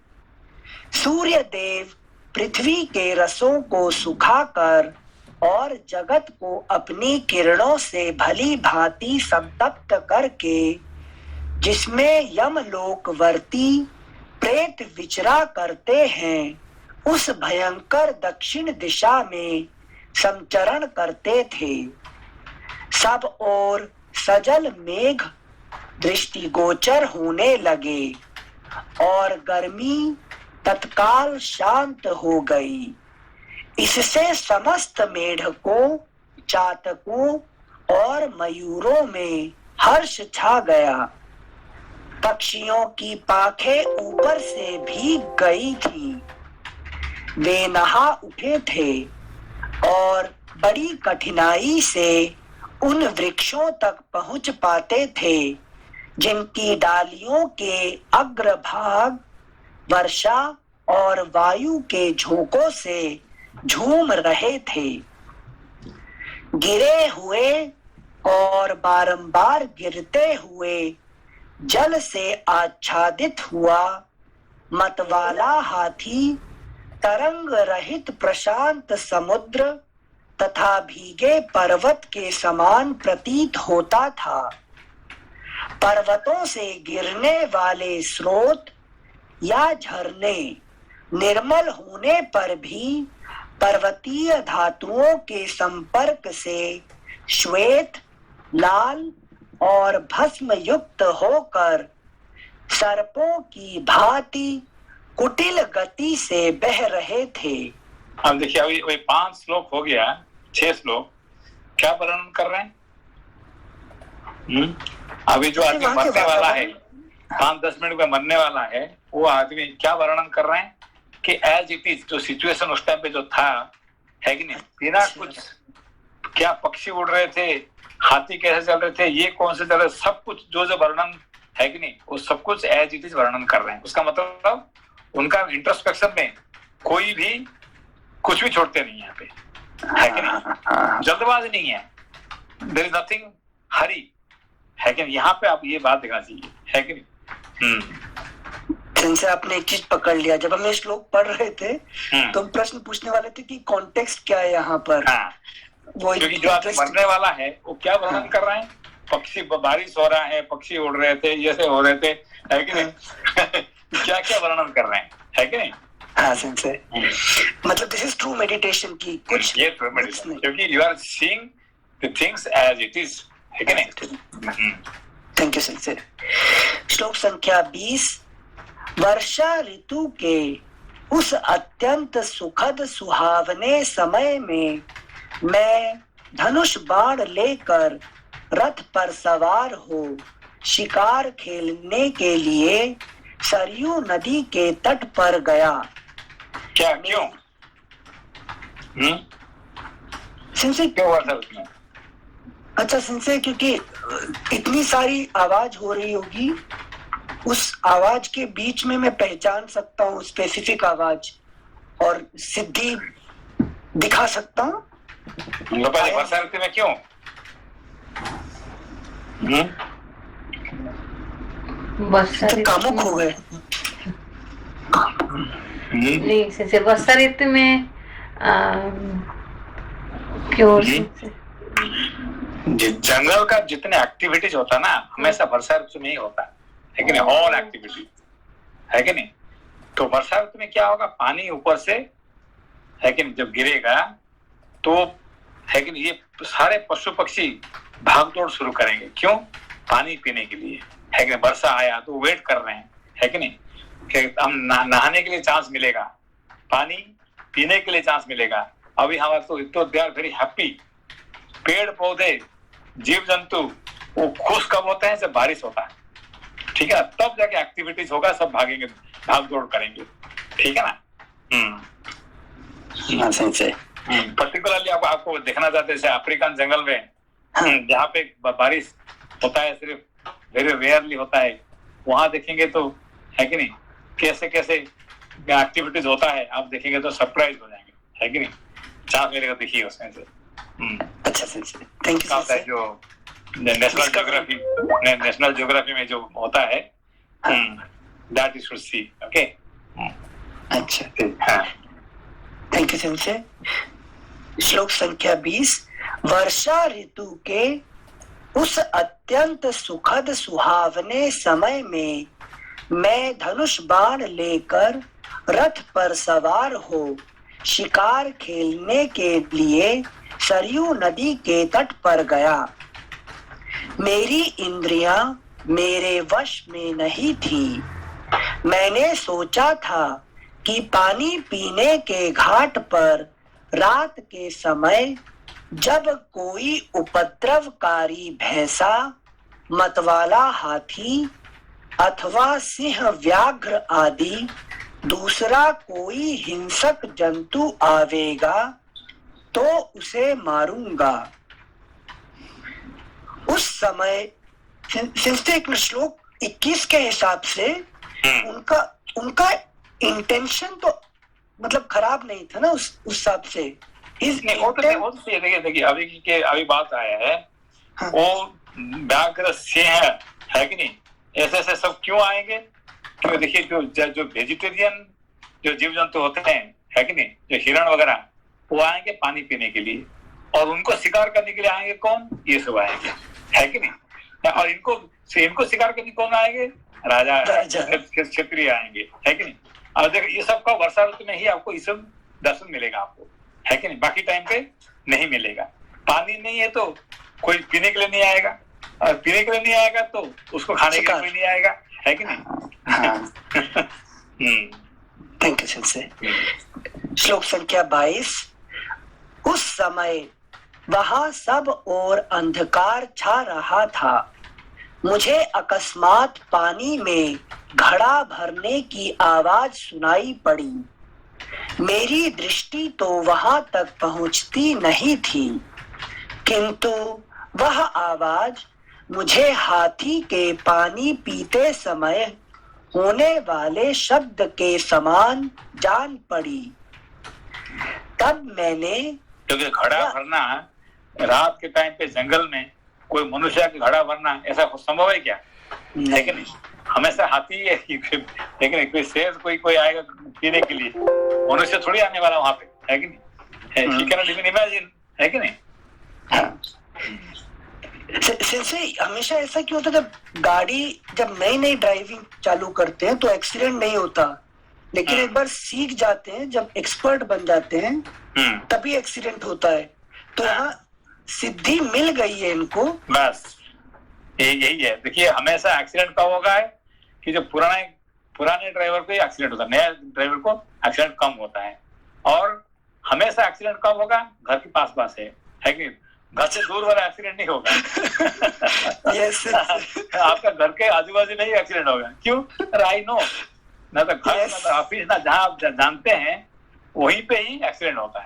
सूर्य देव पृथ्वी के रसों को सुखाकर और जगत को अपनी किरणों से भली भांति संतप्त करके, जिसमें यमलोकवर्ती प्रेत विचरा करते हैं, उस भयंकर दक्षिण दिशा में संचरण करते थे। सब ओर सजल मेघ दृष्टिगोचर होने लगे और गर्मी तत्काल शांत हो गई। इससे समस्त मेढकों, चातकों और मयूरों में हर्ष छा गया। पक्षियों की पाखें ऊपर से भीग गई थी। वे नहा उठे थे और बड़ी कठिनाई से उन वृक्षों तक पहुंच पाते थे जिनकी डालियों के अग्रभाग वर्षा और वायु के झोंकों से झूम रहे थे। गिरे हुए और बारंबार गिरते हुए जल से आच्छादित हुआ मतवाला हाथी तरंग रहित प्रशांत समुद्र तथा भीगे पर्वत के समान प्रतीत होता था। पर्वतों से गिरने वाले स्रोत या झरने निर्मल होने पर भी पर्वतीय धातुओं के संपर्क से श्वेत, लाल और भस्म युक्त होकर सर्पों की भांति कुटिल गति से बह रहे थे। अब देखिए अभी 5 श्लोक हो गया, 6 श्लोक क्या वर्णन कर रहे हैं? अभी जो आदमी मरने वाला है, 5-10 मिनट में मरने वाला है, वो आदमी क्या वर्णन कर रहे हैं कि एज इट इज जो सिचुएशन उस टाइम पे जो था, है कि नहीं, बिना कुछ, क्या पक्षी उड़ रहे थे, हाथी कैसे चल रहे थे, ये कौन से चल रहे, सब कुछ जो वर्णन है कि नहीं, वो सब कुछ एज इट इज वर्णन कर रहे हैं। उसका मतलब उनका इंट्रोस्पेक्शन में कोई भी कुछ भी छोड़ते नहीं यहाँ पे, है कि नहीं, जल्दबाजी नहीं है, देयर इज नथिंग हरी, है कि नहीं। यहाँ पे आप ये बात देखना चाहिए, है कि नहीं। जिनसे आपने एक चीज पकड़ लिया, जब हम ये श्लोक पढ़ रहे थे तो हम प्रश्न पूछने वाले थे कि कॉन्टेक्स्ट क्या है यहाँ पर। वो क्योंकि जो आदमी मरने वाला है वो क्या वर्णन कर रहे हैं, पक्षी, बारिश हो रहा है, पक्षी उड़ रहे थे, ये से हो रहे थे, है कि नहीं। क्या क्या वर्णन कर रहे हैं, है कि नहीं। हाँ से मतलब दिस इज ट्रू मेडिटेशन की कुछ, ये ट्रू मेडिटेशन, क्योंकि you are seeing the things as it is, है कि नहीं। Thank you sensei. श्लोक संख्या 20। वर्षा ऋतु के उस अत्यंत सुखद सुहावने समय में मैं धनुष बाण लेकर रथ पर सवार हो शिकार खेलने के लिए सरयू नदी के तट पर गया। क्या, क्यों? सिंसे क्यों हुआ था उसमें? अच्छा सिंसे, क्योंकि इतनी सारी आवाज हो रही होगी, उस आवाज के बीच में मैं पहचान सकता हूँ स्पेसिफिक आवाज और सिद्धि दिखा सकता हूँ। वर्षा ऋतु में क्यों? कामुक हो गए। नहीं से वर्षा ऋतु में क्यों? जंगल का जितने एक्टिविटीज होता है ना, हमेशा वर्षा ऋतु में ही होता है कि नहीं, ऑल एक्टिविटी, है कि नहीं। तो वर्षा ऋतु में क्या होगा, पानी ऊपर से, है कि नहीं, जब गिरेगा तो, है कि नहीं, ये सारे पशु पक्षी भाग दौड़ शुरू करेंगे। क्यों? पानी पीने के लिए, है कि नहीं। वर्षा आया तो वेट कर रहे हैं, है कि नहीं, कि हम नहाने के लिए चांस मिलेगा, पानी पीने के लिए चांस मिलेगा। अभी हमारे तो दे आर वेरी हैप्पी। पेड़ पौधे, जीव जंतु वो खुश कब होते हैं, जब बारिश होता है, ठीक है, तब जाके एक्टिविटीज होगा, सब भागेंगे, भाग दौड़ करेंगे, ठीक है ना। पर्टिकुलरली आपको देखना चाहते हैं अफ्रीकन जंगल में, जहाँ पे बारिश होता है, सिर्फ वेरी रेयरली होता है, वहां देखेंगे तो, है कि नहीं, कैसे कैसे एक्टिविटीज होता है, आप देखेंगे तो सरप्राइज हो जाएंगे, है कि नहीं। चांस मेरे को देखिए उसमें से। अच्छा सर, थैंक यू सर। जो नेशनल ज्योग्राफी में जो होता है, that you should see, okay. अच्छा, थैंक यू सर। श्लोक संख्या 20। वर्षा ऋतु के उस अत्यंत सुखद सुहावने समय में मैं धनुष बाण लेकर रथ पर सवार हो शिकार खेलने के लिए सरयू नदी के तट पर गया। मेरी इंद्रियां मेरे वश में नहीं थी। मैंने सोचा था कि पानी पीने के घाट पर रात के समय जब कोई उपद्रवकारी भैंसा, मतवाला हाथी अथवा सिंह व्याघ्र आदि दूसरा कोई हिंसक जंतु आवेगा तो उसे मारूंगा। उस समय श्लोक 21 के हिसाब से उनका उनका इंटेंशन तो मतलब खराब नहीं था ना उस हिसाब से। देखिए अभी बात आया है। हाँ। वो व्याघ्र सिंह है कि नहीं, ऐसे ऐसे सब क्यों आएंगे? क्यों देखिए जो वेजिटेरियन जो जीव जंतु होते हैं है कि नहीं, जो हिरण वगैरह, वो आएंगे पानी पीने के लिए, और उनको शिकार करने के लिए आएंगे कौन? ये सब आएंगे, है कि नहीं। और इनको शिकार करने कौन आएंगे? राजा क्षत्रिय आएंगे, है कि नहीं। और देखो ये सब का वर्षा ऋतु में ही आपको ये सब दर्शन मिलेगा आपको, है कि नहीं, बाकी टाइम पे नहीं मिलेगा। पानी नहीं है तो कोई पीने के लिए नहीं आएगा, और पीने के लिए नहीं आएगा तो उसको खाने के लिए कोई नहीं आएगा, है कि नहीं। Thank you sensei. श्लोक संख्या 22। उस समय वहां सब और अंधकार छा रहा था। मुझे अकस्मात पानी में घड़ा भरने की आवाज सुनाई पड़ी। मेरी दृष्टि तो वहां तक पहुंचती नहीं थी, किंतु वह आवाज मुझे हाथी के पानी पीते समय होने वाले शब्द के समान जान पड़ी। तब मैंने, क्योंकि घड़ा भरना रात के टाइम पे जंगल में कोई मनुष्य के घड़ा भरना ऐसा संभव है क्या? है कि नहीं। हमेशा हाथी है, लेकिन कोई शेर कोई आएगा पीने के लिए, मनुष्य थोड़ी आने वाला वहां पे, है कि नहीं। He cannot even imagine, है कि नहीं। सेंसे हमेशा ऐसा क्यों होता है, जब गाड़ी जब नई ड्राइविंग चालू करते हैं तो एक्सीडेंट नहीं होता, लेकिन एक बार सीख जाते हैं, जब एक्सपर्ट बन जाते हैं तभी एक्सीडेंट होता है। तो यहाँ सिद्धि मिल गई है इनको, बस यही है। देखिए हमेशा एक्सीडेंट कब होगा है कि जो पुराने ड्राइवर को एक्सीडेंट होता है, नया ड्राइवर को एक्सीडेंट कम होता है। और हमेशा एक्सीडेंट कब होगा? घर के पास है कि घर से दूर वाला एक्सीडेंट नहीं होगा। yes, आपका घर के आजू बाजू नहीं एक्सीडेंट होगा। क्यों? आई नो, ना तो घर ना तो ऑफिस, ना जहाँ आप जानते हैं वहीं पे ही एक्सीडेंट होता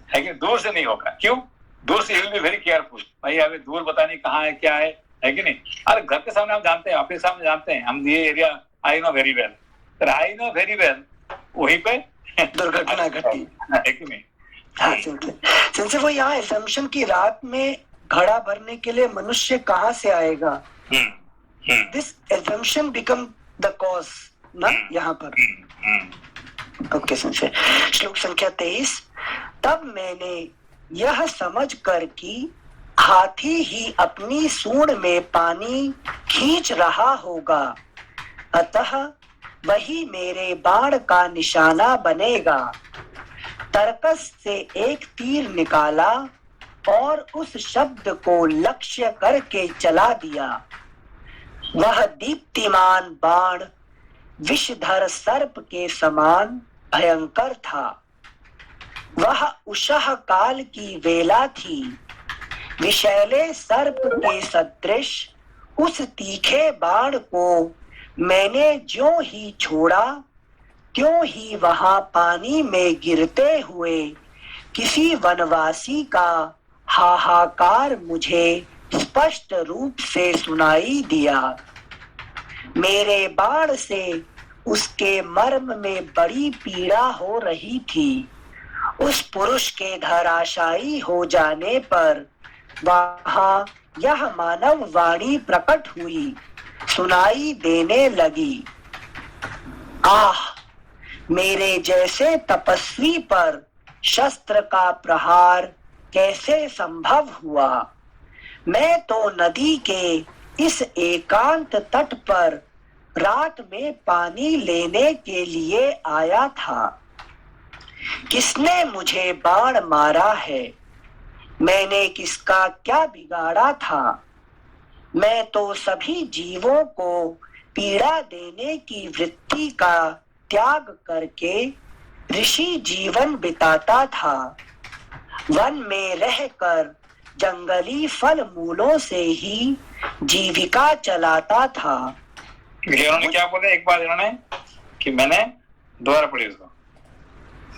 है कि दूर से नहीं होगा। क्यों? दूर से विल बी वेरी केयरफुल, भाई हमें दूर बतानी कहाँ है क्या है कि नहीं। अरे घर के सामने हम जानते हैं, आपके सामने जानते हैं, हम ये area I know very well, वहीं पे दुर्घटना घटी, है कि नहीं। सिंसे वो यहाँ असम्पशन की रात में घड़ा भरने के लिए मनुष्य कहाँ से आएगा? This assumption become the cause ना यहाँ पर। ओके सिंसे। श्लोक संख्या 23। तब मैंने यह समझ कर कि हाथी ही अपनी सूंड में पानी खींच रहा होगा, अतः वही मेरे बाण का निशाना बनेगा, तरकस से एक तीर निकाला और उस शब्द को लक्ष्य करके चला दिया। वह दीप्तिमान बाण विषधर सर्प के समान भयंकर था। वह उषः काल की वेला थी। विषैले सर्प के सदृश उस तीखे बाण को मैंने ज्यों ही छोड़ा, त्यों ही वहां पानी में गिरते हुए किसी वनवासी का हाहाकार मुझे स्पष्ट रूप से सुनाई दिया। मेरे बाण से उसके मर्म में बड़ी पीड़ा हो रही थी। उस पुरुष के धराशायी हो जाने पर वहां यह मानव वाणी प्रकट हुई, सुनाई देने लगी। आह, मेरे जैसे तपस्वी पर शस्त्र का प्रहार कैसे संभव हुआ? मैं तो नदी के इस एकांत तट पर रात में पानी लेने के लिए आया था। किसने मुझे बाण मारा है? मैंने किसका क्या बिगाड़ा था? मैं तो सभी जीवों को पीड़ा देने की वृत्ति का त्याग करके ऋषि जीवन बिताता था। वन में रहकर जंगली फल मूलों से ही जीविका चलाता था। इन्होंने क्या बोले एक बार, इन्होंने कि मैंने दोबारा पढ़िए उसको।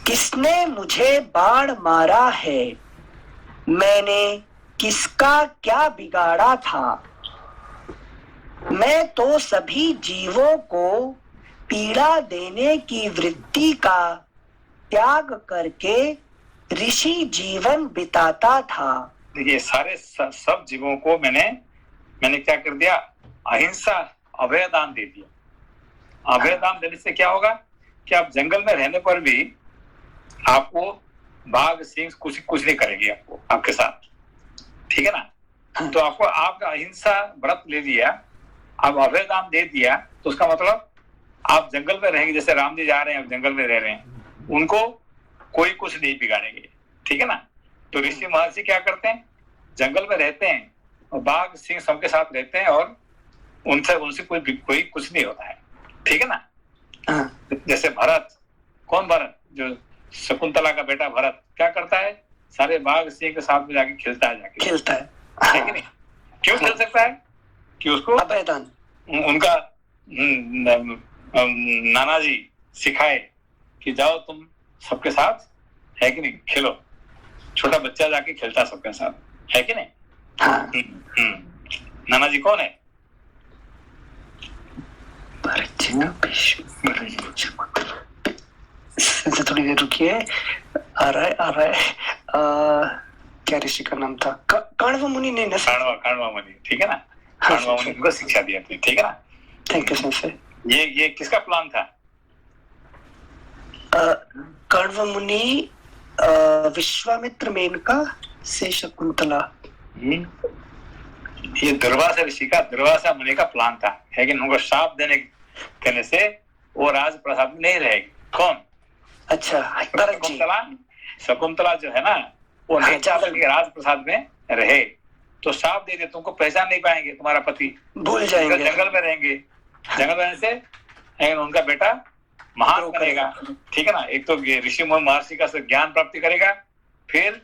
किसने मुझे बाण मारा है, मैंने किसका क्या बिगाड़ा था। मैं तो सभी जीवों को पीड़ा देने की वृत्ति का त्याग करके ऋषि जीवन बिताता था। देखिए सारे सब जीवों को मैंने क्या कर दिया, अहिंसा अभय दान दे दिया। अभय दान देने से क्या होगा कि आप जंगल में रहने पर भी आपको बाघ सिंह कुछ नहीं करेगी आपको, आपके साथ, ठीक है ना। तो आपको आपका अहिंसा व्रत ले लिया, आप अभय दान दे दिया, तो उसका मतलब आप जंगल में रहेंगे। जैसे राम जी जा रहे हैं, जंगल में रह रहे हैं, उनको कोई कुछ नहीं बिगाड़ेंगे, ठीक है ना। तो ऋषि महर्षि क्या करते हैं, जंगल में रहते हैं और बाघ सिंह सबके साथ रहते हैं और उनसे कोई कुछ नहीं होता है, ठीक है ना। जैसे भरत, कौन भरत, जो शकुंतला का बेटा भरत क्या करता है, सारे बाघ सिंह के साथ में जाके खेलता है, है कि नहीं। क्यों खेल सकता है कि उसको अभयदान उनका नाना जी सिखाए कि जाओ तुम सबके साथ, है कि नहीं, खेलो। छोटा बच्चा जाके खेलता सबके साथ, है कि नहीं। हाँ। नाना जी कौन है, थोड़ी देर रुकिए, आ रहा है क्या ऋषि का नाम था, काण्व मुनि ने ना, काण्व मुनि, ठीक है ना। काण्व मुनि को शिक्षा दिया थी, ठीक है ना। Thank you sir. ये किसका प्लान था, काण्व मुनि विश्वामित्र मेनका से शकुंतला। ये दुर्वासा ऋषि का, दुर्वासा मुनि का प्लान था, है कि उनको शाप कहने से वो राज प्रसाद में नहीं रहेगी। कौन, अच्छा शकुंतला जो है ना, वो नहीं चाहता कि राज प्रसाद में रहे, तो शाप दे दे, तुमको पहचान नहीं पाएंगे, तुम्हारा पति भूल जाएंगे, जंगल में रहेंगे। जंगल में रहने से उनका बेटा महान बनेगा, ठीक है ना। एक तो ऋषि महर्षि का ज्ञान प्राप्ति करेगा, फिर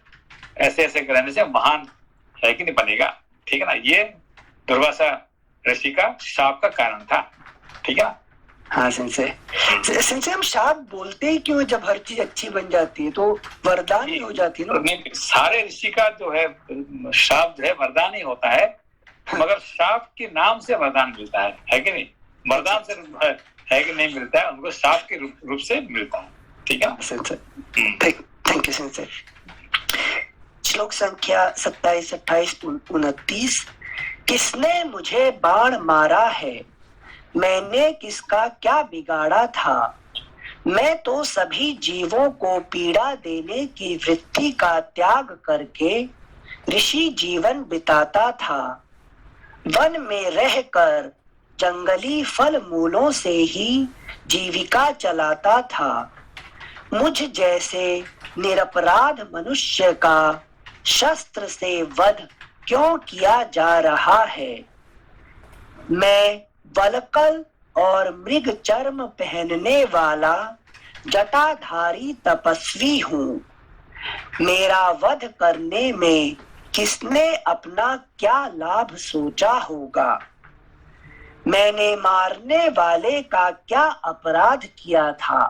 ऐसे ऐसे रहने से महान, है कि नहीं, बनेगा, ठीक है ना। ये दुर्वासा ऋषि का शाप का कारण था, ठीक है ना। हाँ सिंसे हम शाप बोलते ही क्यों, जब हर चीज अच्छी बन जाती है तो वरदान ही हो जाती है ना। सारे ऋषि का जो है शाप जो है वरदान ही होता है, मगर शाप के नाम से वरदान मिलता है कि नहीं। वरदान से है कि नहीं मिलता है, उनको शाप के रूप से मिलता है, ठीक है ना। Thank you sensei. श्लोक संख्या 27, 28, 29। किसने मुझे बाण मारा है, मैंने किसका क्या बिगाड़ा था। मैं तो सभी जीवों को पीड़ा देने की वृत्ति का त्याग करके ऋषि जीवन बिताता था। वन में रहकर जंगली फल मूलों से ही जीविका चलाता था। मुझ जैसे निरपराध मनुष्य का शस्त्र से वध क्यों किया जा रहा है। मैं वलकल और मृग चर्म पहनने वाला जटाधारी तपस्वी हूँ। मेरा वध करने में किसने अपना क्या लाभ सोचा होगा। मैंने मारने वाले का क्या अपराध किया था।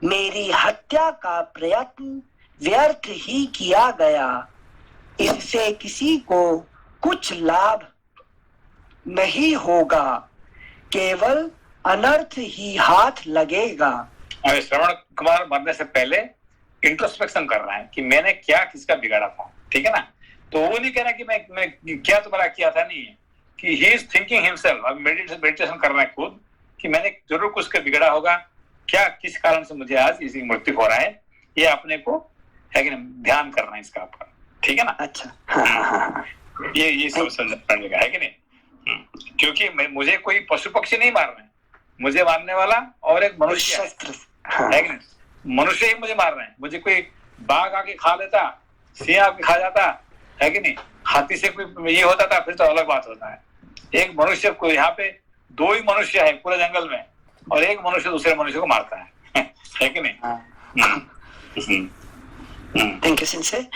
मेरी हत्या का प्रयत्न व्यर्थ ही किया गया। इससे किसी को कुछ लाभ नहीं होगा, केवल अनर्थ ही हाथ लगेगा। श्रवण कुमार मरने से पहले इंट्रोस्पेक्शन कर रहा है कि मैंने क्या किसका बिगाड़ा था, ठीक है ना। तो वो नहीं कह रहा कि मैं क्या तुम्हारा किया था, नहीं है कि ही इज थिंकिंग हिमसेल्फ। अब मेडिटेशन कर रहा है खुद कि मैंने जरूर कुछ का बिगड़ा होगा, क्या किस कारण से मुझे आज इसी मृत्यु हो रहा है, ये अपने को है कि ध्यान करना है इसका आपका, ठीक है ना। अच्छा ये सब समझने का है कि नहीं। क्योंकि मुझे कोई पशु पक्षी नहीं मार रहे हैं, मुझे मारने वाला और एक मनुष्य है कि नहीं। मनुष्य ही मुझे मार रहे हैं। मुझे कोई बाघ आके खा लेता, सिंह आके खा जाता, है कि नहीं, हाथी से कोई ये होता था, फिर तो अलग बात होता है। एक मनुष्य को, यहाँ पे दो ही मनुष्य है पूरे जंगल में, और एक मनुष्य दूसरे मनुष्य को मारता है कि नहीं। Thank you sensei.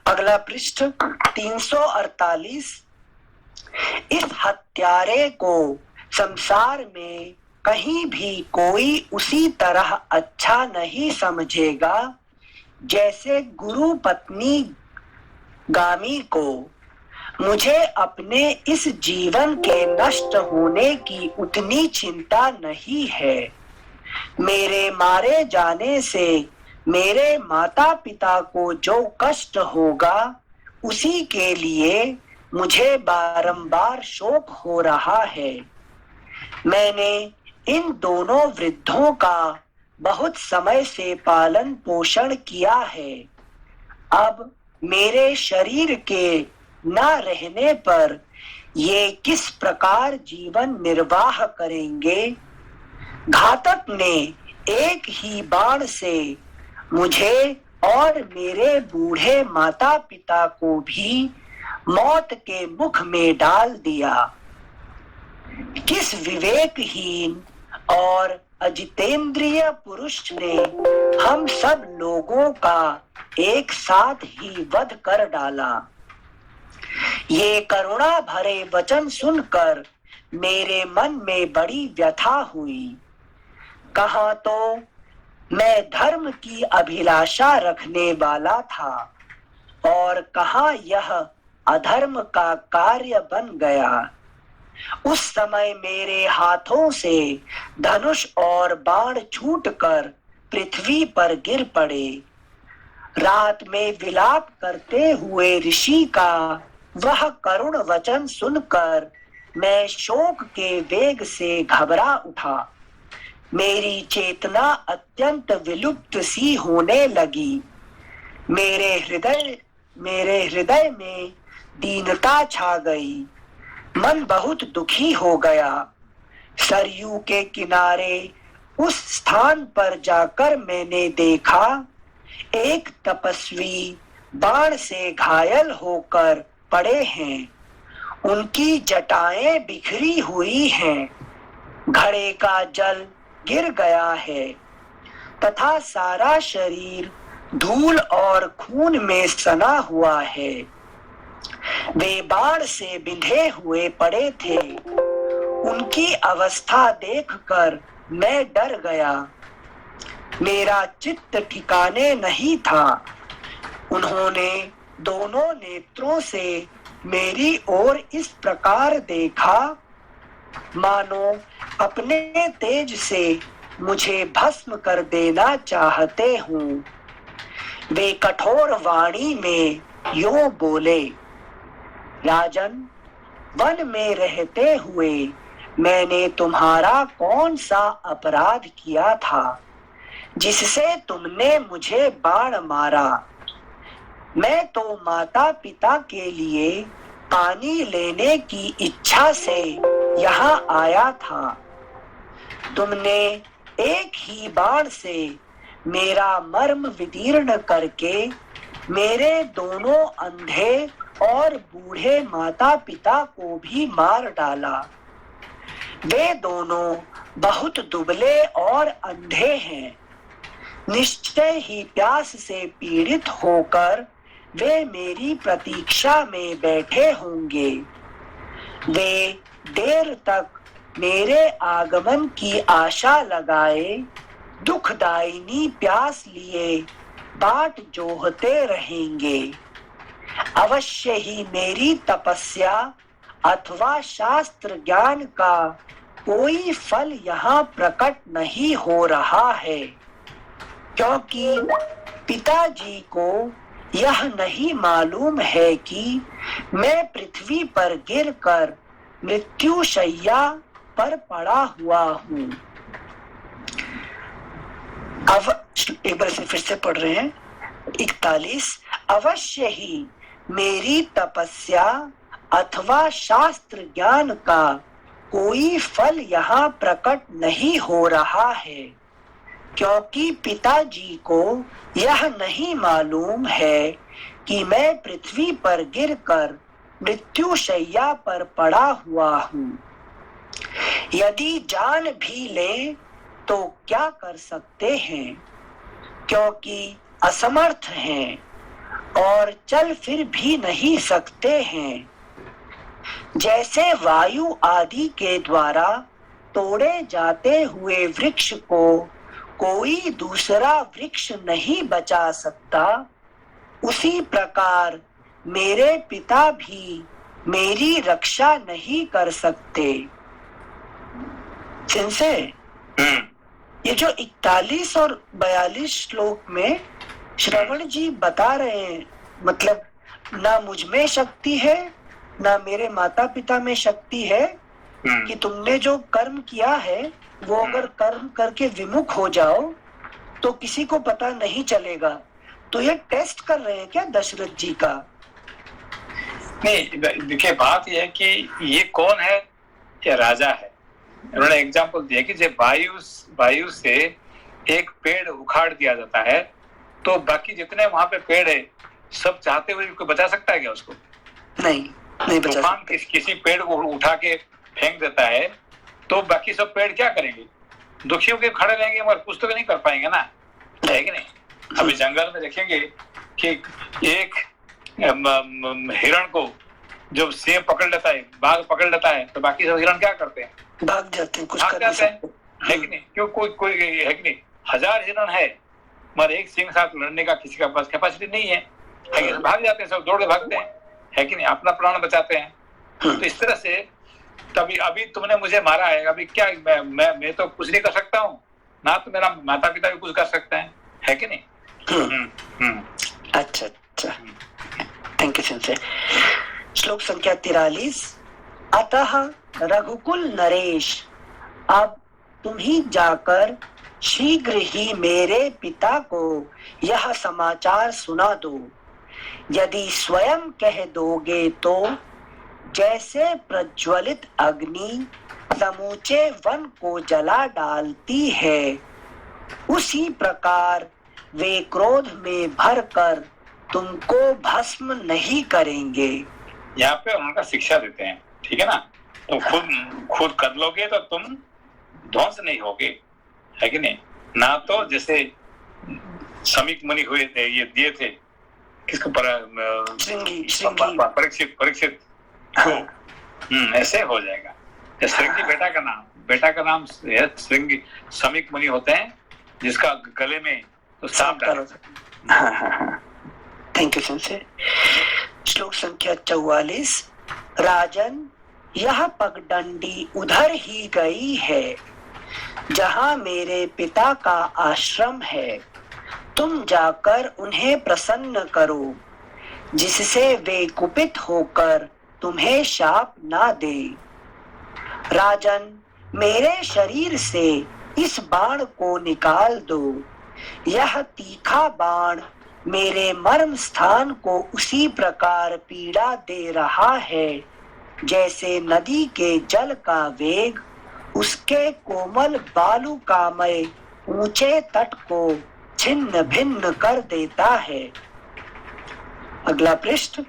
अगला पृष्ठ 348। इस हत्यारे को संसार में कहीं भी कोई उसी तरह अच्छा नहीं समझेगा जैसे गुरु पत्नी गामी को। मुझे अपने इस जीवन के नष्ट होने की उतनी चिंता नहीं है। मेरे मारे जाने से मेरे माता पिता को जो कष्ट होगा उसी के लिए मुझे बारंबार शोक हो रहा है। मैंने इन दोनों वृद्धों का बहुत समय से पालन पोषण किया है। अब मेरे शरीर के न रहने पर ये किस प्रकार जीवन निर्वाह करेंगे? घातक ने एक ही बाण से मुझे और मेरे बूढ़े माता पिता को भी मौत के मुख में डाल दिया। किस विवेकहीन और अजितेंद्रिय पुरुष ने हम सब लोगों का एक साथ ही वध कर डाला? ये करुणा भरे वचन सुनकर मेरे मन में बड़ी व्यथा हुई। कहाँ तो मैं धर्म की अभिलाषा रखने वाला था और कहाँ यह अधर्म का कार्य बन गया। उस समय मेरे हाथों से धनुष और बाण छूटकर पृथ्वी पर गिर पड़े। रात में विलाप करते हुए ऋषि का वह करुण वचन सुनकर मैं शोक के वेग से घबरा उठा। मेरी चेतना अत्यंत विलुप्त सी होने लगी। मेरे हृदय में दीनता छा गई। मन बहुत दुखी हो गया। सरयू के किनारे उस स्थान पर जाकर मैंने देखा एक तपस्वी बाण से घायल होकर पड़े हैं। उनकी जटाएं बिखरी हुई हैं। घड़े का जल गिर गया है तथा सारा शरीर धूल और खून में सना हुआ है। वे बाण से बिंधे हुए पड़े थे। उनकी अवस्था देखकर मैं डर गया। मेरा चित्त ठिकाने नहीं था। उन्होंने दोनों नेत्रों से मेरी ओर इस प्रकार देखा मानो अपने तेज से मुझे भस्म कर देना चाहते हूँ। वे कठोर वाणी में यूं बोले, राजन, वन में रहते हुए मैंने तुम्हारा कौन सा अपराध किया था जिससे तुमने मुझे बाण मारा? मैं तो माता पिता के लिए पानी लेने की इच्छा से यहाँ आया था। तुमने एक ही बाण से मेरा मर्म विदीर्ण करके मेरे दोनों अंधे और बूढ़े माता पिता को भी मार डाला। वे दोनों बहुत दुबले और अंधे हैं। निश्चय ही प्यास से पीड़ित होकर वे मेरी प्रतीक्षा में बैठे होंगे। वे देर तक मेरे आगमन की आशा लगाए दुखदायिनी प्यास लिए बाट जोहते रहेंगे। अवश्य ही मेरी तपस्या अथवा शास्त्र ज्ञान का कोई फल यहाँ प्रकट नहीं हो रहा है, क्योंकि पिताजी को यह नहीं मालूम है कि मैं पृथ्वी पर गिरकर मृत्युशैया पर पड़ा हुआ हूँ। अब एक बार से फिर से पढ़ रहे हैं 41। अवश्य ही मेरी तपस्या अथवा शास्त्र ज्ञान का कोई फल यहाँ प्रकट नहीं हो रहा है, क्योंकि पिताजी को यह नहीं मालूम है कि मैं पृथ्वी पर गिरकर मृत्युशैया पर पड़ा हुआ हूँ। यदि जान भी ले तो क्या कर सकते हैं, क्योंकि असमर्थ हैं और चल फिर भी नहीं सकते हैं। जैसे वायु आदि के द्वारा तोड़े जाते हुए वृक्ष को कोई दूसरा वृक्ष नहीं बचा सकता, उसी प्रकार मेरे पिता भी मेरी रक्षा नहीं कर सकते। सेंसे, ये जो 41 और 42 श्लोक में श्रवण जी बता रहे हैं, मतलब ना मुझ में शक्ति है ना मेरे माता पिता में शक्ति है कि तुमने जो कर्म किया है वो अगर कर्म करके विमुख हो जाओ तो किसी को पता नहीं चलेगा। तो ये टेस्ट कर रहे हैं क्या दशरथ जी का? नहीं, देखिए बात यह है कि ये कौन है, ये राजा है। उन्होंने एग्जाम्पल दिया कि जब वायु से एक पेड़ उखाड़ दिया जाता है तो बाकी जितने वहां पे पेड़ है सब चाहते हुए कोई बचा सकता है क्या उसको? नहीं बचा तूफान किसी पेड़ को उठा के फेंक देता है तो बाकी सब पेड़ क्या करेंगे? दुखी होकर खड़े रहेंगे मगर कुछ तो नहीं कर पाएंगे ना, है कि नहीं? अभी जंगल में देखेंगे कि एक हिरण को जब सिंह पकड़ लेता है, बाघ पकड़ लेता है तो बाकी सब हिरण क्या करते हैं? भाग जाते हैं, कुछ भाग कर जाते नहीं हैं, सकते। है कि नहीं? क्यों कोई है कि नहीं? 1000 हिरण है मगर एक सिंह साथ लड़ने का किसी का पास कैपेसिटी नहीं है कि नहीं? भाग जाते हैं, सब दौड़ के भागते हैं, है कि नहीं? अपना प्राण बचाते हैं। तो इस तरह से तभी अभी तुमने मुझे मारा है, अभी क्या मैं तो कुछ नहीं कर सकता हूँ ना, तो मेरा माता पिता भी कुछ कर सकते हैं, है कि नहीं? अच्छा, थैंक यू सेंसे। श्लोक संख्या 43। अतः रघुकुल नरेश, अब तुम ही जाकर शीघ्र ही मेरे पिता को यह समाचार सुना दो। यदि स्वयं कह दोगे तो जैसे प्रज्वलित अग्नि समूचे वन को जला डालती है, उसी प्रकार वे क्रोध में भरकर तुमको भस्म नहीं करेंगे। यहाँ पे उनका शिक्षा देते हैं, ठीक है ना? तो खुद कर लोगे तो तुम ध्वंस नहीं होगे, है कि नहीं? ना तो जैसे समीक मुनि हुए थे, ये दिए थे किसको परीक्षित को, ऐसे हो जाएगा। श्रृंगी बेटा का नाम श्रृंगी समीक मुनि होते हैं जिसका गले में तो सांप डाला। Thank you sensei. श्लोक संख्या 44। राजन, यह पगडंडी उधर ही गई है जहां मेरे पिता का आश्रम है। तुम जाकर उन्हें प्रसन्न करो जिससे वे कुपित होकर तुम्हें शाप ना दे। राजन, मेरे शरीर से इस बाण को निकाल दो। यह तीखा बाण मेरे मर्म स्थान को उसी प्रकार पीड़ा दे रहा है जैसे नदी के जल का वेग उसके कोमल बालुकामय ऊंचे तट को छिन्न भिन्न कर देता है। अगला पृष्ठ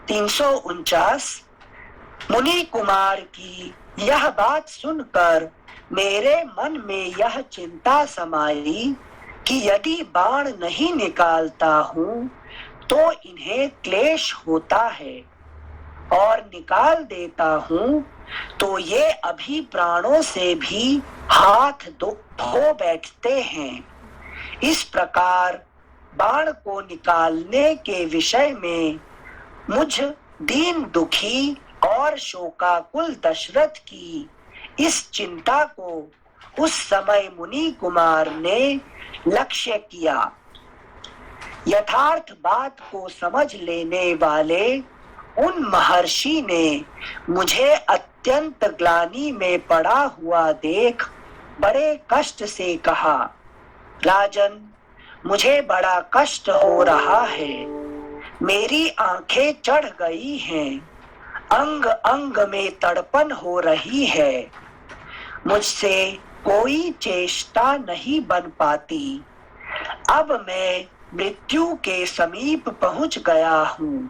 349। मुनि कुमार की यह बात सुनकर मेरे मन में यह चिंता समाई कि यदि बाण नहीं निकालता हूँ तो इन्हें क्लेश होता है, और निकाल देता हूँ तो ये अभी प्राणों से भी हाथ धो बैठते हैं। इस प्रकार बाण को निकालने के विषय में मुझ दीन दुखी और शोकाकुल दशरथ की इस चिंता को उस समय मुनि कुमार ने लक्ष्य किया। यथार्थ बात को समझ लेने वाले उन महर्षि ने मुझे अत्यंत ग्लानि में पड़ा हुआ देख बड़े कष्ट से कहा, राजन, मुझे बड़ा कष्ट हो रहा है। मेरी आंखें चढ़ गई हैं, अंग अंग में तड़पन हो रही है। मुझसे कोई चेष्टा नहीं बन पाती। अब मैं मृत्यु के समीप पहुंच गया हूँ,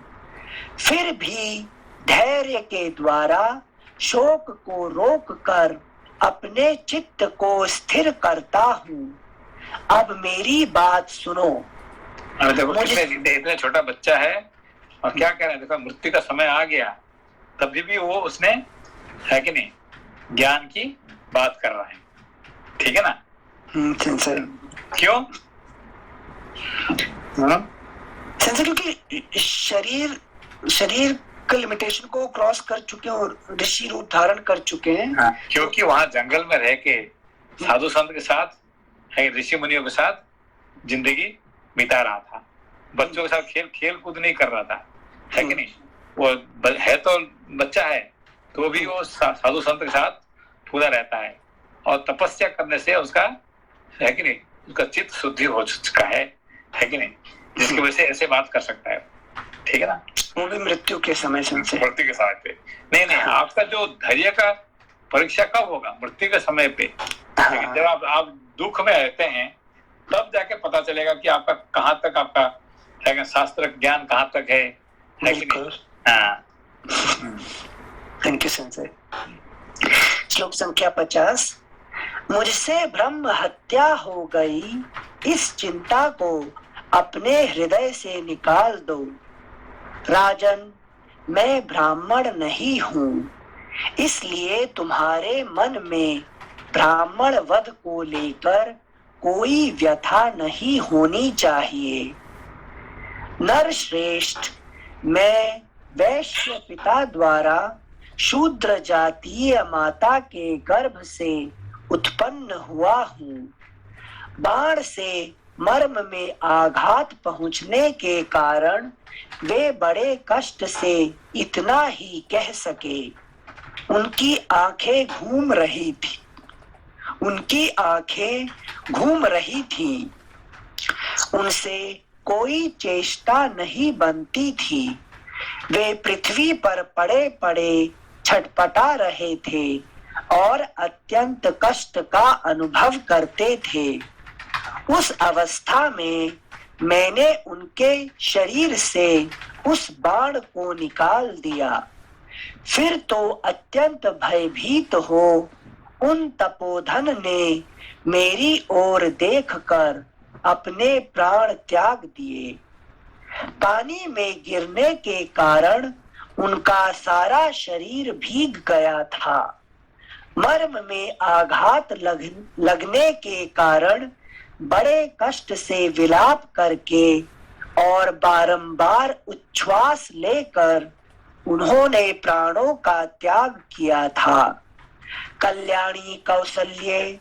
फिर भी धैर्य के द्वारा शोक को रोककर अपने चित्त को स्थिर करता हूँ। अब मेरी बात सुनो। देखो इतना छोटा बच्चा है और क्या कह रहे हैं, देखो मृत्यु का समय आ गया तभी भी वो उसने, है कि नहीं, ज्ञान की बात कर रहे हैं, ठीक है ना? सेंसर क्यों? सेंसर क्योंकि शरीर का लिमिटेशन को क्रॉस कर चुके हैं और ऋषि रूप धारण कर चुके हैं। हाँ, क्योंकि वहां जंगल में रह के साधु संत के साथ, ऋषि मुनियों के साथ जिंदगी बिता रहा था, बच्चों के साथ खेल कूद नहीं कर रहा था, है कि नहीं? वो है तो बच्चा है, तो भी वो साधु संत के साथ पूरा रहता है, और तपस्या करने से उसका, है कि नहीं, उसका चित्त शुद्धि हो चुका है कि नहीं, जिसकी वजह से ऐसे बात कर सकता है, ठीक है ना? वो भी मृत्यु के समय से। मृत्यु के समय पे नहीं, आपका जो धैर्य का परीक्षा कब होगा? मृत्यु के समय पे। जब आप दुख में रहते हैं तब जाके पता चलेगा कि आपका कहाँ तक आपका शास्त्र ज्ञान कहाँ तक है कि नहीं? हाँ, थैंक यू सेंसर। श्लोक संख्या 50। मुझसे ब्रह्म हत्या हो गई, इस चिंता को अपने हृदय से निकाल दो। राजन, मैं ब्राह्मण नहीं हूँ, इसलिए तुम्हारे मन में ब्राह्मण वध को लेकर कोई व्यथा नहीं होनी चाहिए। नर श्रेष्ठ, मैं वैश्य पिता द्वारा शूद्र जातीय माता के गर्भ से उत्पन्न हुआ हूँ। बाण से मर्म में आघात पहुंचने के कारण वे बड़े कष्ट से इतना ही कह सके। उनकी आंखें घूम रही थी, उनसे कोई चेष्टा नहीं बनती थी। वे पृथ्वी पर पड़े पड़े छटपटा रहे थे और अत्यंत कष्ट का अनुभव करते थे। उस अवस्था में मैंने उनके शरीर से उस बाण को निकाल दिया। फिर तो अत्यंत भयभीत हो उन तपोधन ने मेरी ओर देखकर अपने प्राण त्याग दिए। पानी में गिरने के कारण उनका सारा शरीर भीग गया था। मर्म में आघात लगने के कारण बड़े कष्ट से विलाप करके और बारंबार उच्छ्वास लेकर उन्होंने प्राणों का त्याग किया था। कल्याणी कौसल्ये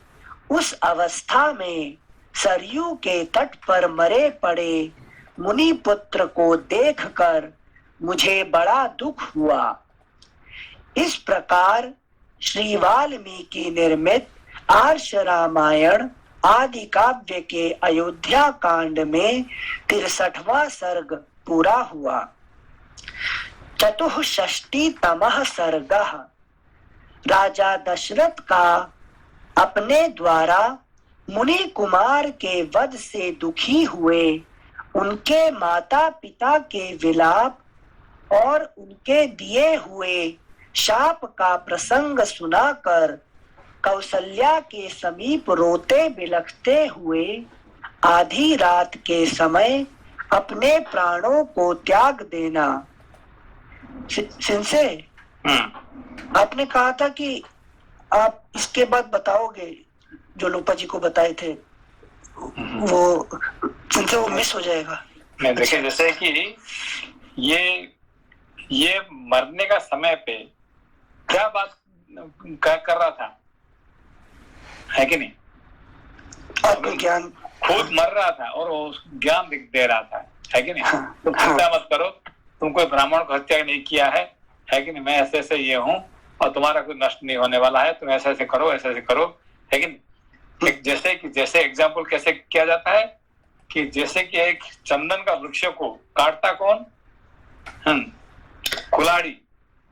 उस अवस्था में सरयू के तट पर मरे पड़े मुनि पुत्र को देखकर मुझे बड़ा दुख हुआ। इस प्रकार श्री वाल्मीकि निर्मित आर्ष रामायण आदि काव्य के अयोध्या कांड में 63वां सर्ग पूरा हुआ। 64तमः सर्गः। राजा दशरथ का अपने द्वारा मुनि कुमार के वध से दुखी हुए उनके माता पिता के विलाप और उनके दिए हुए शाप का प्रसंग सुनाकर कौसल्या के समीप रोते बिलखते हुए आधी रात के समय अपने प्राणों को त्याग देना। सिंसे, आपने कहा था कि आप इसके बाद बताओगे जो लोपा जी को बताए थे, वो सिंसे वो मिस हो जाएगा। नहीं, देखिए जैसे कि ये मरने का समय पे क्या बात कर रहा था, है कि नहीं? ज्ञान खुद मर रहा था और वो ज्ञान दे रहा था, है कि नहीं? तुम चिंता मत करो, तुम कोई ब्राह्मण को हत्या नहीं किया है कि नहीं? मैं ऐसे ऐसे ये हूँ और तुम्हारा कोई नष्ट नहीं होने वाला है, तुम ऐसे ऐसे करो, ऐसे ऐसे करो, है कि नहीं? जैसे एग्जाम्पल कैसे किया जाता है कि जैसे कि एक चंदन का वृक्ष को काटता कौन? कुल्हाड़ी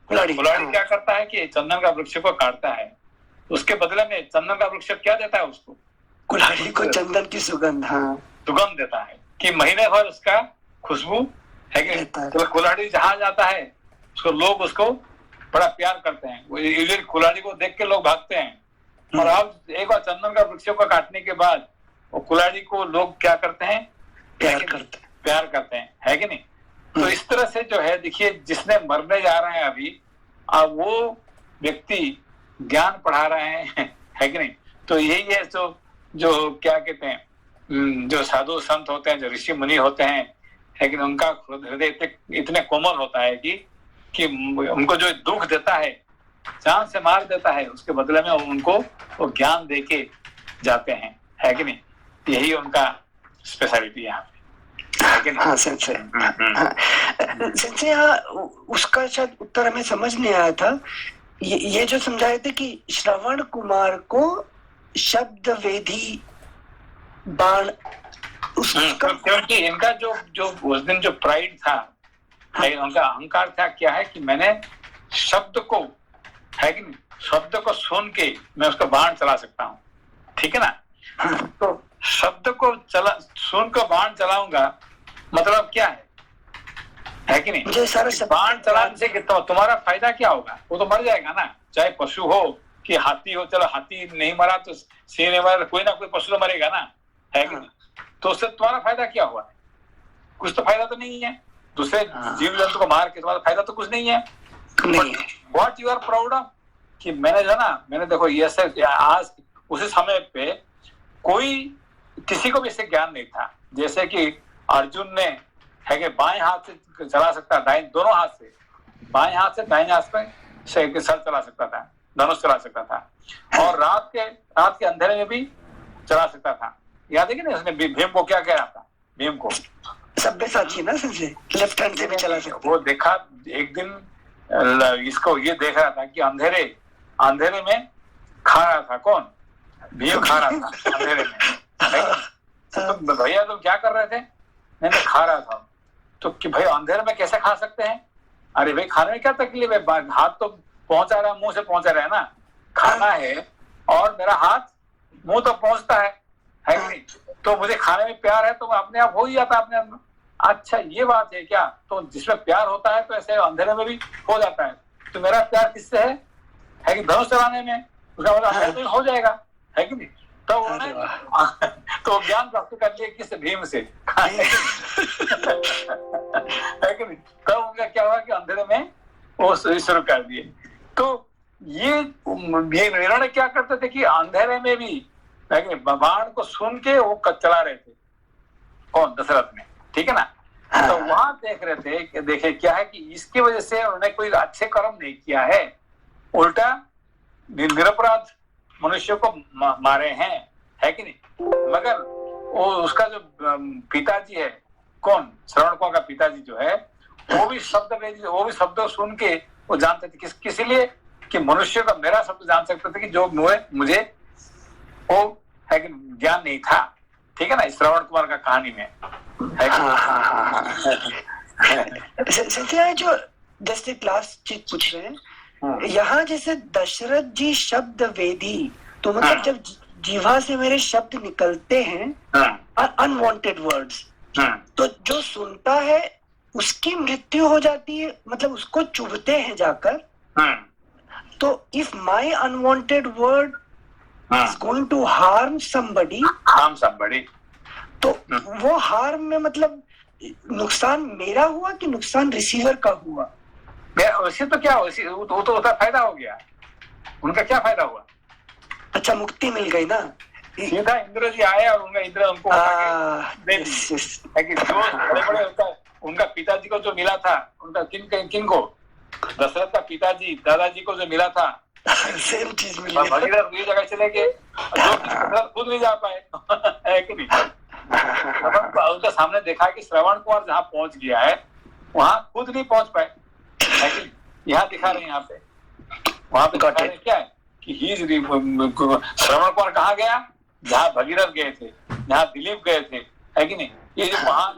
क्या करता है कि चंदन का वृक्ष को काटता है, उसके बदले में चंदन का वृक्ष क्या देता है उसको? कुल्हाड़ी को चंदन की सुगंध सुगंध देता है कि महीने भर उसका खुशबू, है कि तो कुल्हाड़ी जहां जाता है उसको लोग उसको बड़ा प्यार करते हैं। वो कुल्हाड़ी को देख के लोग भागते हैं। और अब एक बार चंदन का वृक्ष को काटने के बाद वो कुल्हाड़ी को लोग क्या करते हैं? प्यार करते हैं, है कि नहीं? तो इस तरह से जो है, देखिए जिसने मरने जा रहे हैं अभी, अब वो व्यक्ति ज्ञान पढ़ा रहे हैं, है कि नहीं। तो यही है जो क्या कहते हैं, जो साधु संत होते हैं, जो ऋषि मुनि होते हैं, है कि उनका हृदय इतने कोमल होता है कि उनको जो दुख देता है, जान से मार देता है, उसके बदले में उनको वो ज्ञान देके जाते हैं, है कि नहीं। यही उनका स्पेशलिटी यहाँ पे, है कि नहीं। हाँ सेंसे, सेंसे यहाँ उसका शायद उत्तर हमें समझ नहीं आया था। ये जो समझाए थे कि श्रवण कुमार को शब्द वेदी बाण, उसका क्योंकि इनका जो उस दिन जो प्राइड था, उनका अहंकार था क्या है कि मैंने शब्द को, है कि नहीं, शब्द को सुन के मैं उसका बाण चला सकता हूँ, ठीक है ना। तो शब्द को सुन कर बाण चलाऊंगा मतलब क्या है कि नहीं। मुझे सारा बाण चलाने से तुम्हारा फायदा क्या होगा, वो तो मर जाएगा ना। चाहे पशु हो कि हाथी हो, चलो हाथी नहीं मरा तो सिंह नहीं मरा, कोई ना कोई पशु तो मरेगा ना, है कि नहीं। तो उससे तुम्हारा फायदा क्या हुआ, कुछ तो फायदा तो नहीं है। दूसरे जीव जंतु को मार के तुम्हारा फायदा तो कुछ नहीं है। What you are proud of, कि मैंने जो ना, मैंने देखो ये सब आज उसी समय पे कोई किसी को भी इससे ज्ञान नहीं था। जैसे कि अर्जुन ने, है कि बाएं हाथ से चला सकता, दोनों हाथ से, बाएं हाथ से दाएं हाथ पे सर चला सकता था, धनुष चला सकता था, और रात के अंधेरे में भी चला सकता था। याद है कि नहीं, उसने भीम को क्या कह रहा था, भीम को सब्यसाची ना संजय, लेफ्ट हैंड से भी चला सकता। वो देखा एक दिन इसको ये देख रहा था कि अंधेरे में खा रहा था, कौन, भीम खा रहा था अंधेरे में। तो भैया तुम क्या कर रहे थे, मैं खा रहा था। तो कि भाई अंधेरे में कैसे खा सकते हैं, अरे भाई खाने में क्या तकलीफ है, हाथ तो पहुंचा रहा है, मुंह से पहुंचा रहा है ना, खाना है और मेरा हाथ मुंह तो पहुंचता है कि नहीं। तो मुझे खाने में प्यार है तो अपने आप हो ही जाता है अपने आप में। अच्छा ये बात है क्या, तो जिसमें प्यार होता है तो ऐसे अंधेरे में भी हो जाता है। तो मेरा प्यार किससे है कि धनुष चलाने में, उसका मतलब अंधेरे में हो जाएगा, है कि नहीं। तो उन्होंने तो ज्ञान प्राप्त कर लिया किस, भीम से, है कि नहीं। तब उनका क्या हुआ कि अंधेरे में वो शुरू कर दिए। तो ये निर्णय क्या करते थे कि अंधेरे में भी बाण को सुन के वो चला रहे थे, कौन, दशरथ में, ठीक है ना। तो वहां देख रहे थे कि देखे क्या है कि इसकी वजह से उन्होंने कोई अच्छे कर्म नहीं किया है, उल्टा निरपराध मनुष्य को मारे हैं, है कि नहीं। मगर वो उसका जो पिताजी है, कौन, श्रवण कुमार का पिताजी जो है, वो भी शब्द सुन के वो जानते थे किस लिए कि मनुष्य का मेरा शब्द जान सकते थे कि जो मुझे वो है कि ज्ञान नहीं था, ठीक है ना, श्रवण कुमार का कहानी में है। जो जैसे क्लास चीज पूछ रहे हैं यहाँ, जैसे दशरथ जी शब्द वेदी, तो मतलब जब जीवा से मेरे शब्द निकलते हैं अनवांटेड वर्ड्स, तो जो सुनता है उसकी मृत्यु हो जाती है, मतलब उसको चुभते हैं जाकर। तो if my unwanted word is going to harm somebody, तो वो हार्म में मतलब नुकसान मेरा हुआ कि नुकसान रिसीवर का हुआ। वैसे तो क्या, वो तो फायदा हो गया, उनका क्या फायदा हुआ। अच्छा मुक्ति मिल गई ना, सीधा इंद्र जी आए और उनको बड़े उनका पिताजी को जो मिला था, उनका किन को, दशरथ का पिताजी दादाजी को जो मिला था, सेम चीज मिली। भगीरथ दूसरी जगह चले गए, जो खुद नहीं जा पाए, है कि नहीं। उनके सामने देखा कि श्रवण कुमार जहाँ पहुंच गया है वहां खुद नहीं पहुंच पाए, है कि यहाँ दिखा रहे हैं, यहाँ पे वहां पे दिखा रहे क्या है कि श्रवण कुमार कहाँ गया, जहाँ भगीरथ गए थे, जहाँ दिलीप गए थे, है कि नहीं। ये जो महान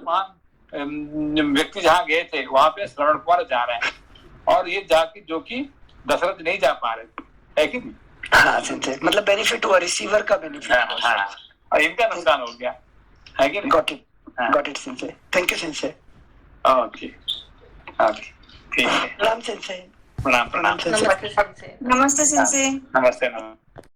व्यक्ति जहाँ गए थे वहां पे श्रवण कुमार जा रहे हैं, और ये जाके जो कि दशरथ नहीं जा पा रहे, है कि नहीं। हाँ, मतलब बेनिफिट हुआ, रिसीवर का बेनिफिट। हाँ, और इनका नुकसान हो गया, है कि नहीं। Got it sensei, thank you sensei. Okay ठीक है, प्रणाम सेंसे। प्रणाम। नमस्ते सेंसे। नमस्ते सेंसे। नमस्ते।